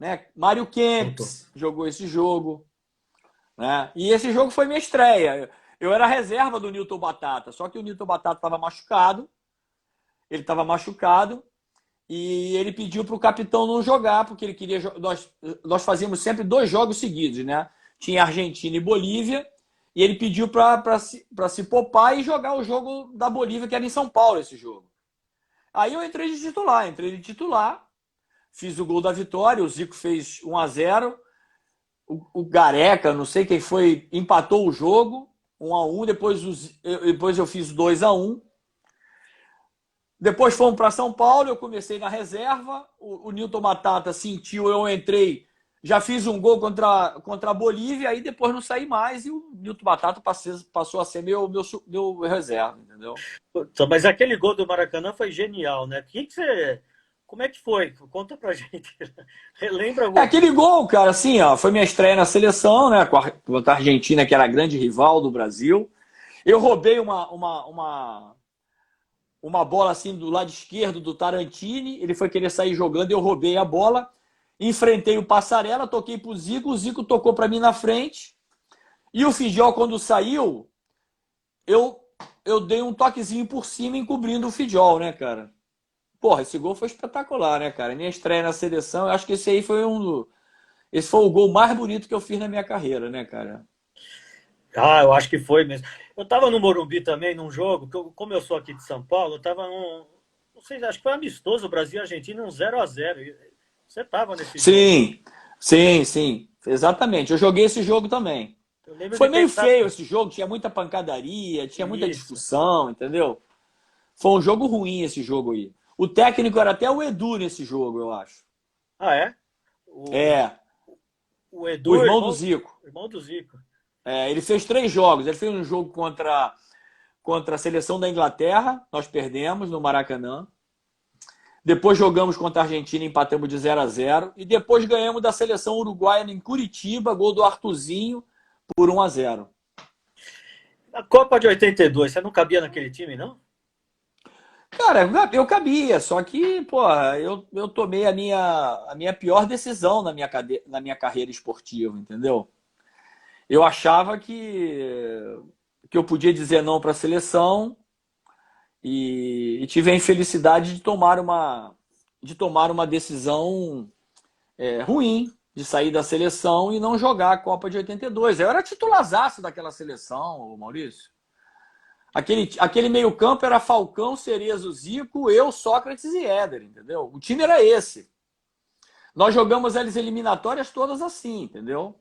S3: né? Mário Kempis jogou esse jogo, né? E esse jogo foi minha estreia. Eu era reserva do Newton Batata, só que o Newton Batata estava machucado. Ele estava machucado e ele pediu para o capitão não jogar, porque ele queria. Nós fazíamos sempre 2 jogos seguidos, né? Tinha Argentina e Bolívia, e ele pediu para se poupar e jogar o jogo da Bolívia, que era em São Paulo esse jogo. Aí eu entrei de titular, fiz o gol da vitória, o Zico fez 1-0, o Gareca, não sei quem foi, empatou o jogo, 1-1, depois eu fiz 2-1. Depois fomos para São Paulo, eu comecei na reserva, o Newton Batata sentiu, eu entrei Já fiz um gol contra a Bolívia, aí depois não saí mais e o Nilton Batata passou a ser meu reserva, entendeu?
S1: Puta, mas aquele gol do Maracanã foi genial, né? Como é que foi? Conta pra gente. Relembra
S3: É
S1: o.
S3: aquele gol, cara, assim, ó, foi minha estreia na seleção, né, contra a Argentina, que era a grande rival do Brasil. Eu roubei uma bola assim do lado esquerdo do Tarantini, ele foi querer sair jogando, eu roubei a bola, enfrentei o Passarella, toquei pro Zico, o Zico tocou para mim na frente, e o Fidiol, quando saiu, eu, eu dei um toquezinho por cima, encobrindo o Fidiol, né, cara? Porra, esse gol foi espetacular, né, cara? Minha estreia na seleção, eu acho que esse aí foi esse foi o gol mais bonito que eu fiz na minha carreira, né, cara?
S1: Ah, eu acho que foi mesmo. Eu tava no Morumbi também, num jogo, como eu sou aqui de São Paulo, eu tava num. Não sei, acho que foi amistoso, Brasil e Argentina, um 0-0. Você tava nesse jogo.
S3: Sim, sim, exatamente. Eu joguei esse jogo também.
S1: Eu lembro de
S3: Foi meio
S1: pensar.
S3: feio esse jogo, tinha muita pancadaria, tinha muita
S1: Isso.
S3: discussão, entendeu? Foi um jogo ruim esse jogo aí. O técnico era até o Edu nesse jogo, eu acho.
S1: Ah, é? O,
S3: É,
S1: o
S3: o
S1: Edu,
S3: irmão do Zico.
S1: irmão do Zico.
S3: É, ele fez 3 jogos. Ele fez um jogo contra a seleção da Inglaterra, nós perdemos no Maracanã. Depois jogamos contra a Argentina, empatamos de 0-0. E depois ganhamos da seleção uruguaia em Curitiba, gol do Artuzinho, por 1-0.
S1: A Copa de 82, você não cabia naquele time, não?
S3: Cara, eu cabia, só que, pô, eu tomei a minha pior decisão na minha carreira esportiva, entendeu? Eu achava que eu podia dizer não para a seleção e tive a infelicidade de tomar uma decisão ruim, de sair da seleção e não jogar a Copa de 82. Eu era titularzaço daquela seleção, Maurício. Aquele meio-campo era Falcão, Cerezo, Zico, eu, Sócrates e Éder, entendeu? O time era esse. Nós jogamos as eliminatórias todas assim, entendeu?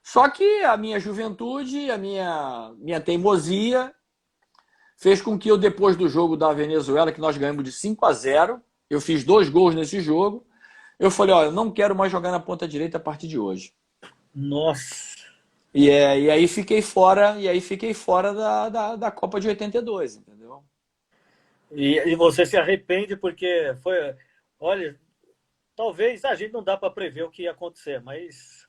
S3: Só que a minha juventude, a minha teimosia fez com que eu, depois do jogo da Venezuela, que nós ganhamos de 5-0, eu fiz 2 gols nesse jogo, eu falei, olha, eu não quero mais jogar na ponta direita a partir de hoje.
S1: Nossa.
S3: E aí fiquei fora, da Copa de 82, entendeu?
S1: E você se arrepende porque foi. Olha, talvez a gente não dá para prever o que ia acontecer, mas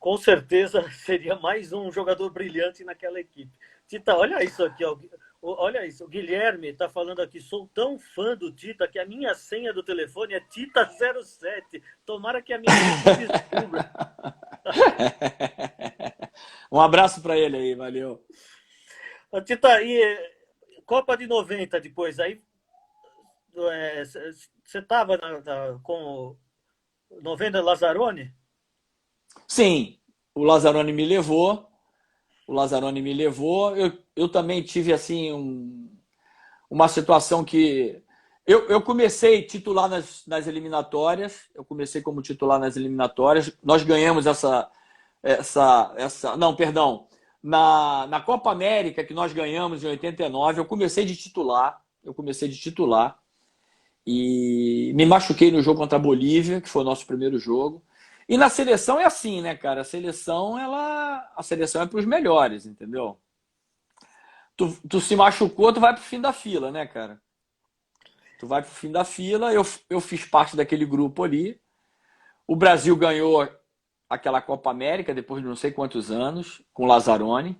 S1: com certeza seria mais um jogador brilhante naquela equipe. Tita, olha isso aqui, ó. Olha isso, o Guilherme está falando aqui, sou tão fã do Tita que a minha senha do telefone é Tita07. Tomara que a minha não descubra.
S3: Um abraço para ele aí, valeu.
S1: Ô, Tita, e Copa de 90 depois, aí você estava com o 90 Lazzaroni?
S3: Sim, o Lazzaroni me levou. Eu também tive assim uma situação que eu comecei titular nas eliminatórias. Eu comecei como titular nas eliminatórias. Nós ganhamos não, perdão. Na Copa América que nós ganhamos em 89, eu comecei de titular. E me machuquei no jogo contra a Bolívia, que foi o nosso primeiro jogo. E na seleção é assim, né, cara? A seleção é para os melhores, entendeu? Tu se machucou, tu vai pro fim da fila, né, cara? Tu vai pro fim da fila. Eu fiz parte daquele grupo ali. O Brasil ganhou aquela Copa América depois de não sei quantos anos, com o Lazzaroni.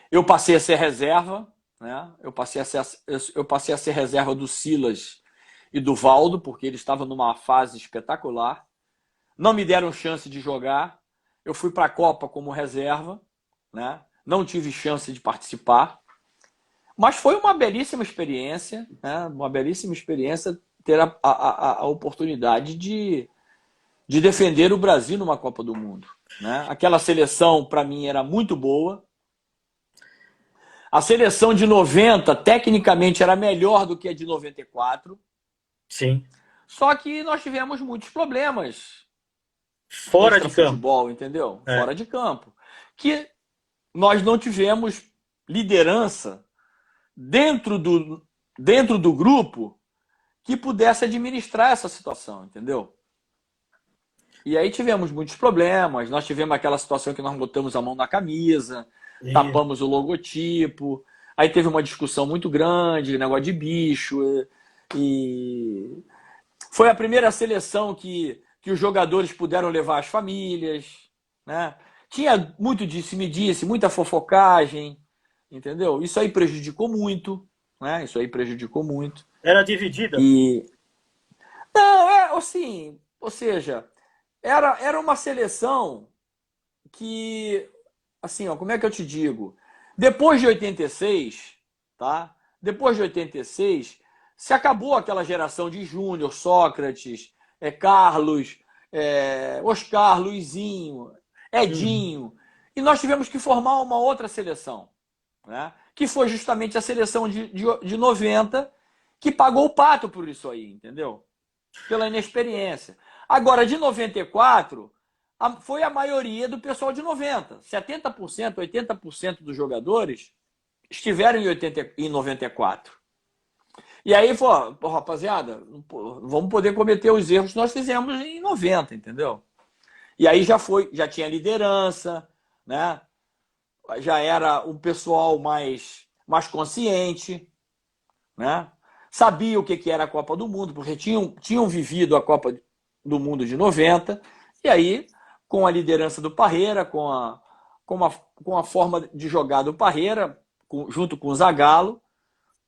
S3: Eu passei a ser reserva, né? Eu passei a ser reserva do Silas e do Valdo, porque eles estavam numa fase espetacular. Não me deram chance de jogar. Eu fui para a Copa como reserva, né? Não tive chance de participar. Mas foi uma belíssima experiência, né? Uma belíssima experiência ter a oportunidade de defender o Brasil numa Copa do Mundo, né? Aquela seleção, para mim, era muito boa. A seleção de 90, tecnicamente, era melhor do que a de 94.
S1: Sim.
S3: Só que nós tivemos muitos problemas
S1: Fora de campo.
S3: futebol, entendeu?
S1: É.
S3: Fora de campo. Que nós não tivemos liderança dentro do grupo que pudesse administrar essa situação, entendeu? E aí tivemos muitos problemas. Nós tivemos aquela situação que nós botamos a mão na camisa,
S1: E,
S3: tapamos o logotipo. Aí teve uma discussão muito grande, negócio de bicho. E foi a primeira seleção que os jogadores puderam levar as famílias, né? Tinha muito disse-me-disse, muita fofocagem, entendeu? Isso aí prejudicou muito, né? Isso aí prejudicou muito.
S1: era dividida.
S3: E não, assim, ou seja, era uma seleção que, assim, ó, como é que eu te digo? Depois de 86, tá? Depois de 86, se acabou aquela geração de Júnior, Sócrates, Carlos, Oscar, Luizinho,
S1: Uhum.
S3: Edinho, e nós tivemos que formar uma outra seleção, né? Que foi justamente a seleção de 90, que pagou o pato por isso aí, entendeu? Pela inexperiência. Agora, de 94, foi a maioria do pessoal de 90. 70%, 80% dos jogadores estiveram em 94. E aí, pô, rapaziada, pô, vamos poder cometer os erros que nós fizemos em 90, entendeu? E aí já tinha liderança, né? Já era um pessoal mais consciente, né? Sabia o que era a Copa do Mundo, porque tinham vivido a Copa do Mundo de 90, e aí, com a liderança do Parreira, com a forma de jogar do Parreira, junto com o Zagallo,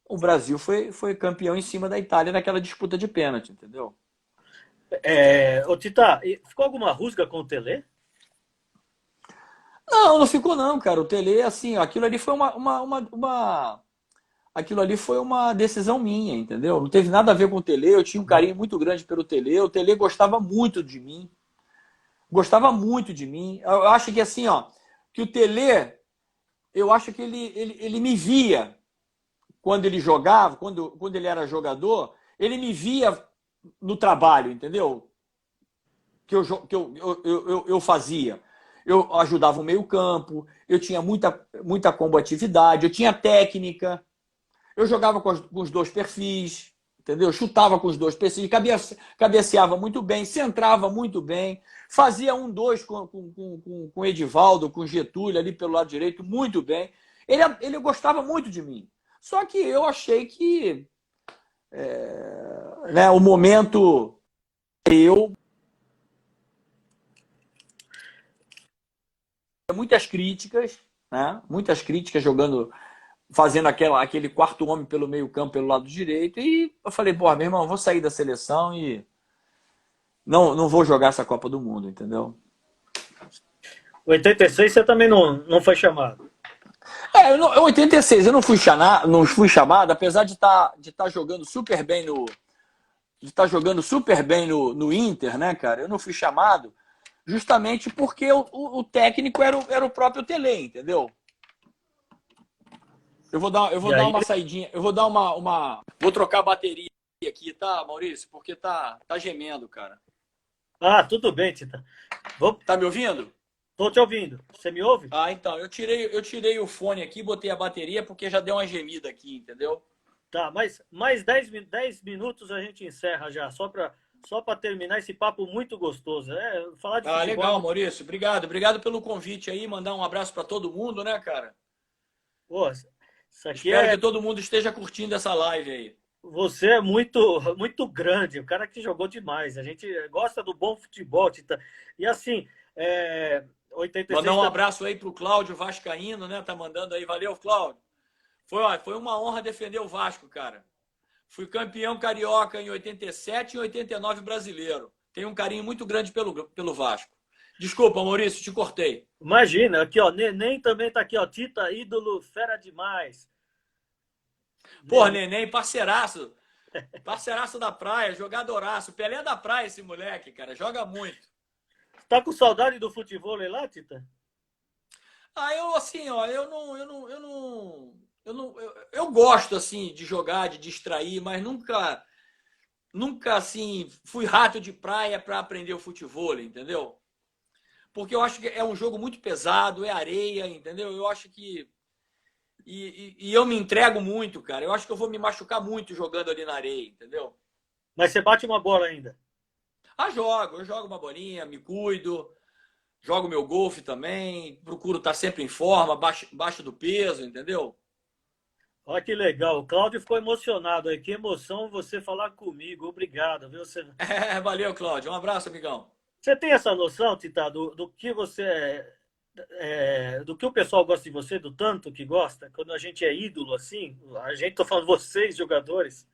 S3: o Brasil foi campeão em cima da Itália naquela disputa de pênalti, entendeu?
S1: Ô, Tita, ficou alguma rusga com o Tele?
S3: Não, não ficou não, cara. O Tele, assim, aquilo ali foi aquilo ali foi uma decisão minha, entendeu? Não teve nada a ver com o Tele, eu tinha um carinho muito grande pelo Tele, o Tele gostava muito de mim, gostava muito de mim. Eu acho que assim, ó, que o Tele, eu acho que ele me via quando ele jogava, quando ele era jogador, ele me via no trabalho, entendeu? Que eu fazia. Eu ajudava o meio-campo, eu tinha muita combatividade, eu tinha técnica, eu jogava com os dois perfis, entendeu? Eu chutava com os dois perfis, cabeceava muito bem, centrava muito bem, fazia 1-2 com o Edivaldo, com o Getúlio ali pelo lado direito, muito bem. Ele gostava muito de mim. Só que eu achei que né, o momento eu muitas críticas, né? Muitas críticas fazendo aquele quarto homem pelo meio campo, pelo lado direito, e eu falei, pô, meu irmão, vou sair da seleção e não vou jogar essa Copa do Mundo, entendeu?
S1: O 86 você também não foi chamado.
S3: Em 86 eu não fui chamado, apesar de tá jogando super bem no Inter, né, cara? Eu não fui chamado justamente porque o técnico era o próprio Tele, entendeu? Eu vou
S1: E
S3: dar
S1: aí,
S3: uma saidinha, vou trocar a bateria aqui, tá, Maurício? Porque tá gemendo, cara.
S1: tudo bem, Tita. Vou,
S3: Tá me ouvindo?
S1: tô te ouvindo. Você me ouve?
S3: Ah, então, eu tirei o fone aqui, botei a bateria porque já deu uma gemida aqui, entendeu?
S1: Tá, mas mais 10 minutos a gente encerra já, só para terminar esse papo muito gostoso. Falar de
S3: Ah,
S1: futebol é
S3: legal,
S1: muito.
S3: Maurício. Obrigado pelo convite aí, mandar um abraço para todo mundo, né, cara?
S1: Pô, isso aqui
S3: Espero
S1: é.
S3: que todo mundo esteja curtindo essa live aí.
S1: Você é muito, muito grande, o cara que jogou demais. A gente gosta do bom futebol, Tita. E assim, é,
S3: Mandar
S1: 86
S3: um
S1: também.
S3: abraço aí pro Cláudio Vascaíno, né? Tá mandando aí. Valeu, Cláudio. Foi uma honra defender o Vasco, cara. Fui campeão carioca em 87 e 89 brasileiro. Tenho um carinho muito grande pelo Vasco. Desculpa, Maurício, te cortei.
S1: Imagina, aqui, ó, Neném também tá aqui, ó. Tita, ídolo, fera demais.
S3: Porra,
S1: Neném,
S3: Neném, parceiraço. Parceiraço da praia, jogadoraço. Pelé da praia esse moleque, cara. Joga muito.
S1: tá com saudade do futebol lá, Tita?
S3: Ah, eu assim, ó, eu gosto assim de jogar, de distrair, mas nunca assim fui rato de praia para aprender o futebol, entendeu? Porque eu acho que é um jogo muito pesado, é areia, entendeu? Eu acho que e eu me entrego muito, cara. Eu acho que eu vou me machucar muito jogando ali na areia, entendeu?
S1: Mas você bate uma bola ainda.
S3: Ah, jogo. Eu jogo uma bolinha, me cuido, jogo meu golfe também, procuro estar sempre em forma, baixo do peso, entendeu?
S1: Olha que legal. O Cláudio ficou emocionado aí. Que emoção você falar comigo. Obrigado, viu?
S3: Valeu, Cláudio. Um abraço, amigão.
S1: Você tem essa noção, Tita, do que você do que o pessoal gosta de você, do tanto que gosta? Quando a gente é ídolo assim, a gente, tô falando vocês, jogadores.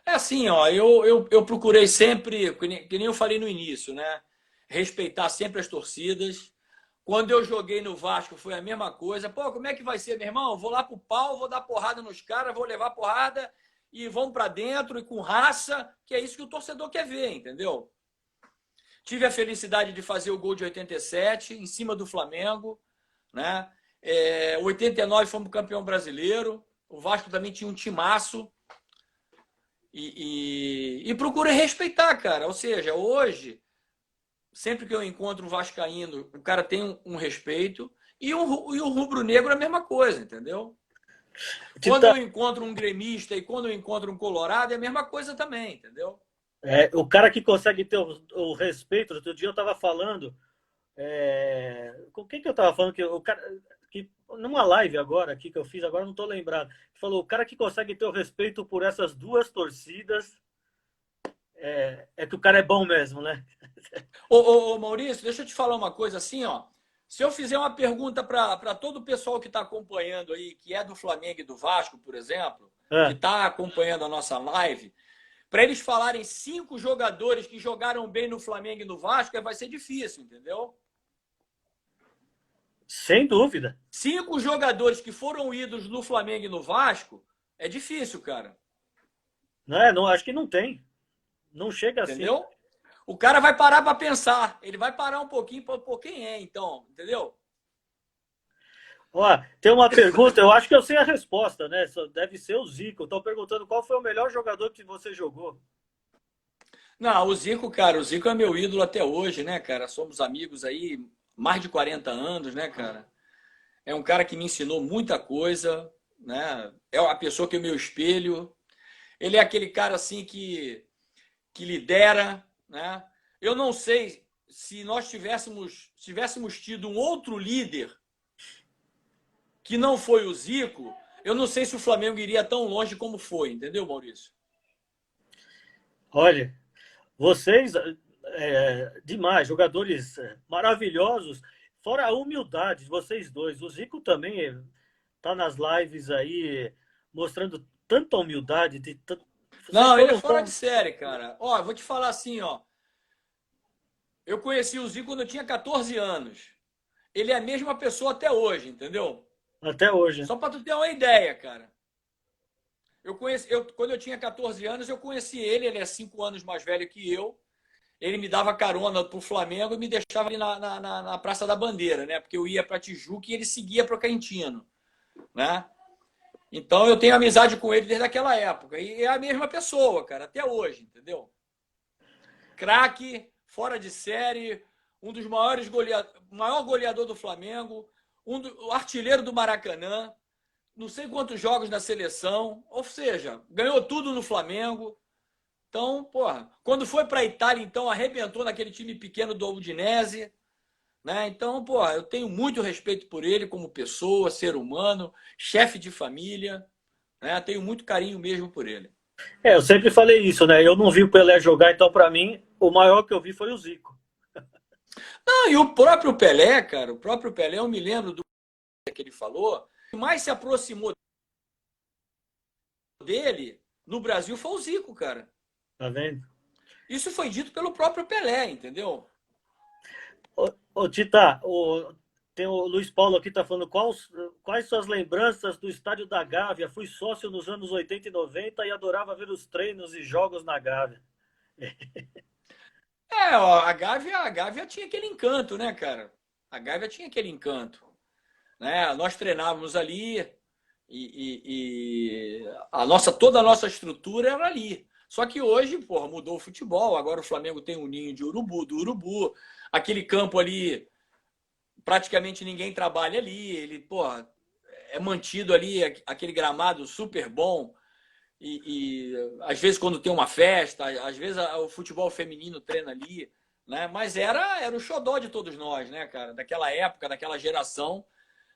S3: É assim, ó, eu procurei sempre, que nem eu falei no início, né? Respeitar sempre as torcidas. Quando eu joguei no Vasco foi a mesma coisa. Pô, como é que vai ser, meu irmão? Vou lá pro pau, vou dar porrada nos caras, vou levar porrada e vão para dentro e com raça, que é isso que o torcedor quer ver, entendeu? Tive a felicidade de fazer o gol de 87 em cima do Flamengo, né? 89 fomos campeão brasileiro. O Vasco também tinha um timaço. E procura respeitar, cara. Ou seja, hoje, sempre que eu encontro um vascaíno, o cara tem um respeito. E o rubro-negro é a mesma coisa, entendeu? Quando
S1: Tita,
S3: eu encontro um gremista e quando eu encontro um colorado, é a mesma coisa também, entendeu?
S1: o cara que consegue ter o respeito, outro dia eu estava falando, com quem que eu estava falando? Que o cara, que, numa live agora, aqui que eu fiz, agora não estou lembrado, falou, o cara que consegue ter o respeito por essas duas torcidas é que o cara é bom mesmo, né?
S3: Ô, Maurício, deixa eu te falar uma coisa assim, ó. Se eu fizer uma pergunta para todo o pessoal que está acompanhando aí, que é do Flamengo e do Vasco, por exemplo, que
S1: É,
S3: está acompanhando a nossa live, para eles falarem 5 jogadores que jogaram bem no Flamengo e no Vasco, vai ser difícil, entendeu?
S1: sem dúvida.
S3: 5 jogadores que foram ídolos no Flamengo e no Vasco, é difícil, cara.
S1: Né? Não, acho que não tem. Não chega assim.
S3: Entendeu? O cara vai parar para pensar. Ele vai parar um pouquinho para pôr quem é, então. Entendeu?
S1: Ó, tem uma pergunta, eu acho que eu sei a resposta, né? Deve ser o Zico. Estou perguntando qual foi o melhor jogador que você jogou.
S3: Não, o Zico, cara, o Zico é meu ídolo até hoje, né, cara? Somos amigos aí mais de 40 anos, né, cara? É um cara que me ensinou muita coisa, né? É a pessoa que é o meu espelho. Ele é aquele cara assim que lidera, né? Eu não sei se nós tivéssemos tido um outro líder que não foi o Zico, eu não sei se o Flamengo iria tão longe como foi, entendeu, Maurício?
S1: Olha, vocês, demais, jogadores maravilhosos, fora a humildade de vocês dois. O Zico também está nas lives aí mostrando tanta humildade. Vocês
S3: Não, ele é
S1: foram
S3: fora de
S1: tão.
S3: série, cara. Ó, vou te falar assim, ó. Eu conheci o Zico quando eu tinha 14 anos. Ele é a mesma pessoa até hoje, entendeu?
S1: Até hoje.
S3: Só para tu ter uma ideia, cara. Quando eu tinha 14 anos, eu conheci ele é 5 anos mais velho que eu. Ele me dava carona pro Flamengo e me deixava ali na Praça da Bandeira, né? Porque eu ia para Tijuca e ele seguia para o Quintino, né? Então eu tenho amizade com ele desde aquela época. E é a mesma pessoa, cara, até hoje, entendeu? Craque, fora de série, um dos maiores maior goleador do Flamengo, o artilheiro do Maracanã, não sei quantos jogos na seleção, ou seja, ganhou tudo no Flamengo. Então, porra, quando foi para a Itália, então arrebentou naquele time pequeno do Udinese, né? Então, porra, eu tenho muito respeito por ele como pessoa, ser humano, chefe de família, né? Tenho muito carinho mesmo por ele.
S1: Eu sempre falei isso, né? Eu não vi o Pelé jogar, então para mim o maior que eu vi foi o Zico.
S3: Não, e o próprio Pelé, cara, o próprio Pelé, eu me lembro do que ele falou, que mais se aproximou dele no Brasil foi o Zico, cara.
S1: Tá vendo?
S3: Isso foi dito pelo próprio Pelé, entendeu?
S1: Ô, Tita, tem o Luiz Paulo aqui tá falando quais suas lembranças do estádio da Gávea? Fui sócio nos anos 80 e 90 e adorava ver os treinos e jogos na Gávea.
S3: Ó, a Gávea tinha aquele encanto, né, cara? A Gávea tinha aquele encanto, né? Nós treinávamos ali toda a nossa estrutura era ali. Só que hoje, porra, mudou o futebol. Agora o Flamengo tem um ninho de urubu, do urubu. Aquele campo ali, praticamente ninguém trabalha ali. Ele, porra, é mantido ali aquele gramado super bom. às vezes quando tem uma festa, às vezes o futebol feminino treina ali, né? Mas era o xodó de todos nós, né, cara? Daquela época, daquela geração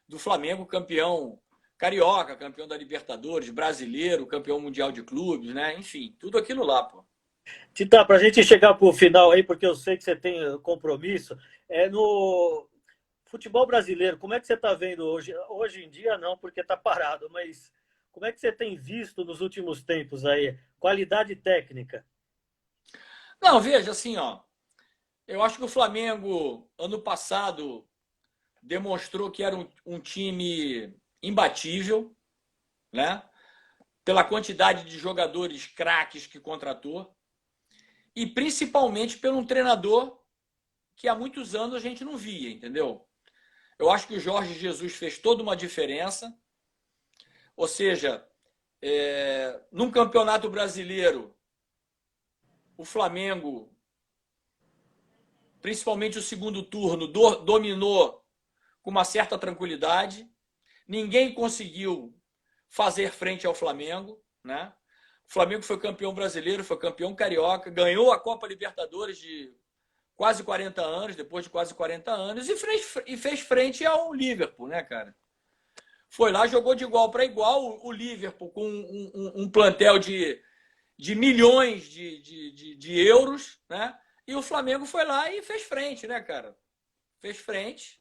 S3: do Flamengo campeão carioca, campeão da Libertadores, brasileiro, campeão mundial de clubes, né? Enfim, tudo aquilo lá, pô.
S1: Tita, para a gente chegar para o final aí, porque eu sei que você tem compromisso, no futebol brasileiro, como é que você está vendo hoje? Hoje em dia não, porque está parado, mas como é que você tem visto nos últimos tempos aí? Qualidade técnica.
S3: Não, veja, assim, ó. Eu acho que o Flamengo, ano passado, demonstrou que era um time imbatível, né? Pela quantidade de jogadores craques que contratou e principalmente pelo um treinador que há muitos anos a gente não via, entendeu? Eu acho que o Jorge Jesus fez toda uma diferença, ou seja, num campeonato brasileiro, o Flamengo, principalmente o segundo turno, dominou com uma certa tranquilidade. Ninguém conseguiu fazer frente ao Flamengo, né? O Flamengo foi campeão brasileiro, foi campeão carioca, ganhou a Copa Libertadores de quase 40 anos, depois de quase 40 anos, e fez frente ao Liverpool, né, cara? Foi lá, jogou de igual para igual, o Liverpool com um plantel de milhões de euros, né? E o Flamengo foi lá e fez frente, né, cara? Fez frente,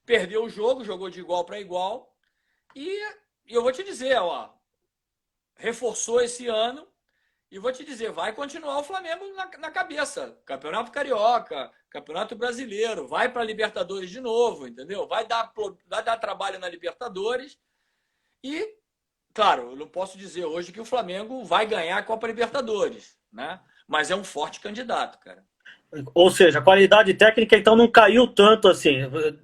S3: perdeu o jogo, jogou de igual para igual, e eu vou te dizer, ó, reforçou esse ano, e vou te dizer, vai continuar o Flamengo na cabeça. Campeonato Carioca, Campeonato Brasileiro, vai para a Libertadores de novo, entendeu? Vai dar trabalho na Libertadores. E, claro, eu não posso dizer hoje que o Flamengo vai ganhar a Copa Libertadores, né? Mas é um forte candidato, cara.
S1: Ou seja, a qualidade técnica então não caiu tanto assim,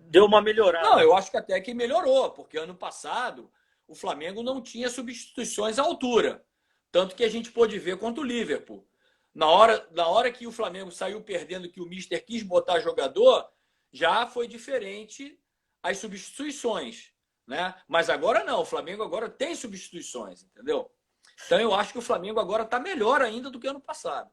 S1: deu uma melhorada.
S3: Não, eu acho que até que melhorou, porque ano passado o Flamengo não tinha substituições à altura. Tanto que a gente pôde ver contra o Liverpool. Na hora que o Flamengo saiu perdendo, que o Mister quis botar jogador, já foi diferente as substituições, né? Mas agora não, o Flamengo agora tem substituições, entendeu? Então eu acho que o Flamengo agora está melhor ainda do que ano passado.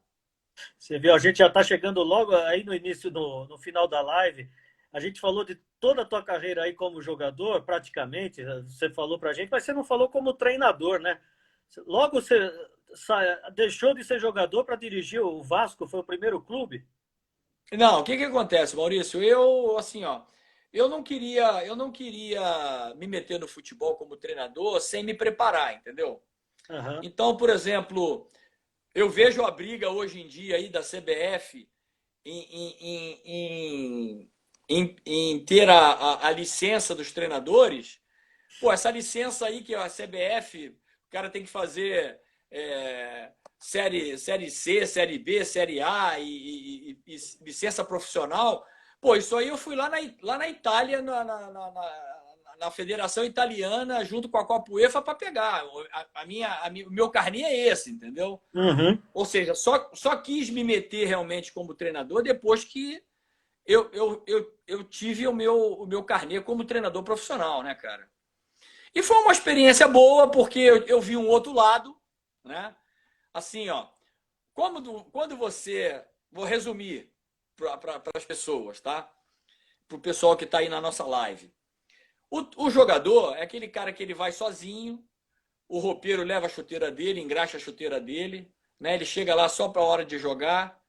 S1: Você viu, a gente já está chegando logo aí no início, no final da live. A gente falou de toda a tua carreira aí como jogador, praticamente. Você falou para a gente, mas você não falou como treinador, né? Logo você deixou de ser jogador para dirigir o Vasco, foi o primeiro clube?
S3: Não, o que acontece, Maurício? Eu, assim, ó, eu não queria me meter no futebol como treinador sem me preparar, entendeu?
S1: Uhum.
S3: Então, por exemplo, eu vejo a briga hoje em dia aí da CBF em ter a licença dos treinadores. Pô, essa licença aí que a CBF, o cara tem que fazer série C, série B, série A e licença profissional. Pô, isso aí eu fui lá na Itália, na Federação Italiana, junto com a Copa UEFA, para pegar. O meu carnê é esse, entendeu?
S1: Uhum.
S3: Ou seja, só quis me meter realmente como treinador depois que eu tive o meu carnê como treinador profissional, né, cara? E foi uma experiência boa, porque eu vi um outro lado, né? Assim, ó, quando você... Vou resumir para as pessoas, tá? Para o pessoal que está aí na nossa live. O jogador é aquele cara que ele vai sozinho, o roupeiro leva a chuteira dele, engraxa a chuteira dele, né? Ele chega lá só para a hora de jogar,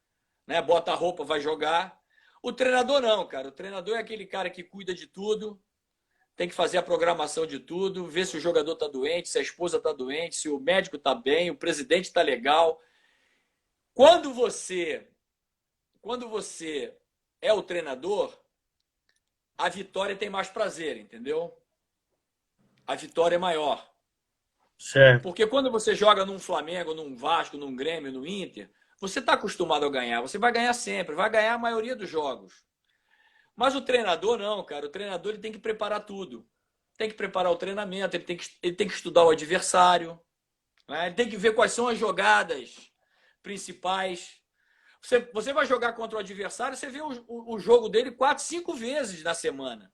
S3: né? Bota a roupa, vai jogar. O treinador não, cara. O treinador é aquele cara que cuida de tudo, tem que fazer a programação de tudo, ver se o jogador está doente, se a esposa está doente, se o médico está bem, o presidente está legal. Quando você é o treinador, a vitória tem mais prazer, entendeu? A vitória é maior.
S1: Certo.
S3: Porque quando você joga num Flamengo, num Vasco, num Grêmio, no Inter, você está acostumado a ganhar. Você vai ganhar sempre, vai ganhar a maioria dos jogos. Mas o treinador não, cara. O treinador ele tem que preparar tudo. Tem que preparar o treinamento, ele tem que estudar o adversário, né? Ele tem que ver quais são as jogadas principais. Você vai jogar contra o adversário, você vê o jogo dele 4, 5 vezes na semana.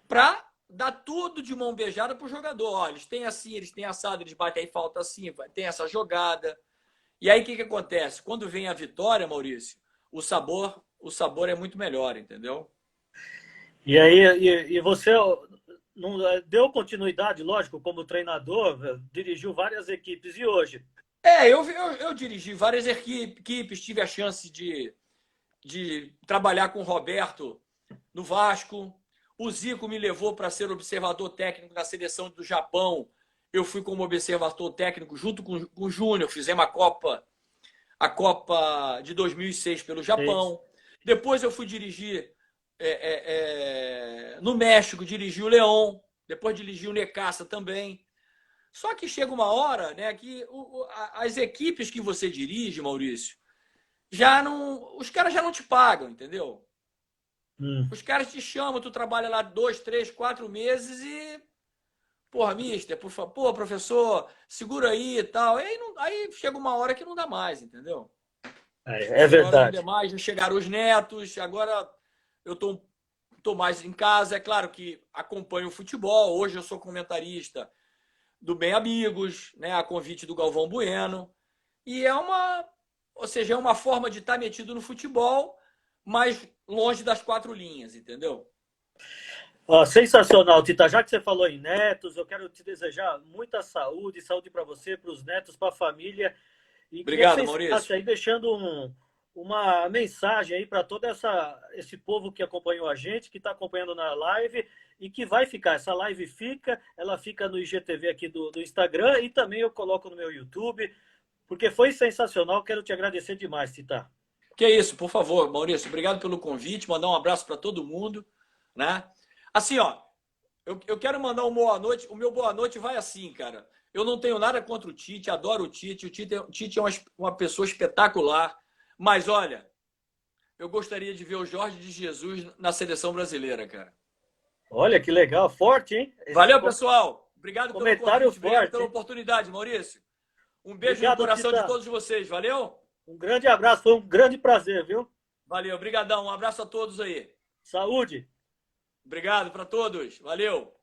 S3: Para dá tudo de mão beijada pro jogador. Ó, eles têm assim, eles têm assado, eles batem aí falta assim, tem essa jogada. E aí o que acontece? Quando vem a vitória, Maurício, o sabor é muito melhor, entendeu?
S1: E aí, e você não deu continuidade, lógico, como treinador, dirigiu várias equipes e hoje.
S3: Eu dirigi várias equipes, tive a chance de trabalhar com o Roberto no Vasco. O Zico me levou para ser observador técnico na seleção do Japão. Eu fui como observador técnico junto com o Júnior, fizemos a Copa de 2006 pelo Japão. Depois eu fui dirigir no México, dirigi o León, depois dirigi o Necaxa também. Só que chega uma hora, né, que as equipes que você dirige, Maurício, os caras já não te pagam, entendeu? Os caras te chamam, tu trabalha lá 2, 3, 4 meses e porra, mister, por favor, professor, segura aí e tal. Aí chega uma hora que não dá mais, entendeu?
S1: É verdade.
S3: Não dá mais, já chegaram os netos, agora eu tô mais em casa. É claro que acompanho o futebol, hoje eu sou comentarista do Bem Amigos, né, a convite do Galvão Bueno. E ou seja, é uma forma de estar metido no futebol, mas longe das 4 linhas, entendeu?
S1: Sensacional, Tita. Já que você falou em netos, eu quero te desejar muita saúde para você, para os netos, para a família. E queria que
S3: Obrigado,
S1: você
S3: Maurício.
S1: encerrasse aí deixando uma mensagem aí para todo esse povo que acompanhou a gente, que está acompanhando na live e que vai ficar. Essa live ela fica no IGTV aqui do Instagram e também eu coloco no meu YouTube, porque foi sensacional. Quero te agradecer demais, Tita.
S3: Que é isso, por favor, Maurício, obrigado pelo convite, mandar um abraço para todo mundo, né? Assim, ó, eu quero mandar um boa noite, o meu boa noite vai assim, cara. Eu não tenho nada contra o Tite, adoro o Tite é uma pessoa espetacular, mas olha, eu gostaria de ver o Jorge de Jesus na seleção brasileira, cara.
S1: Olha que legal, forte, hein?
S3: Valeu, pessoal. Obrigado pelo
S1: Comentário
S3: convite, obrigado
S1: forte,
S3: pela
S1: hein?
S3: oportunidade, Maurício. Um beijo no
S1: Obrigado,
S3: coração de
S1: Tita.
S3: todos vocês, valeu?
S1: Um grande abraço, foi um grande prazer, viu?
S3: Valeu, obrigadão, um abraço a todos aí.
S1: Saúde!
S3: Obrigado para todos, valeu.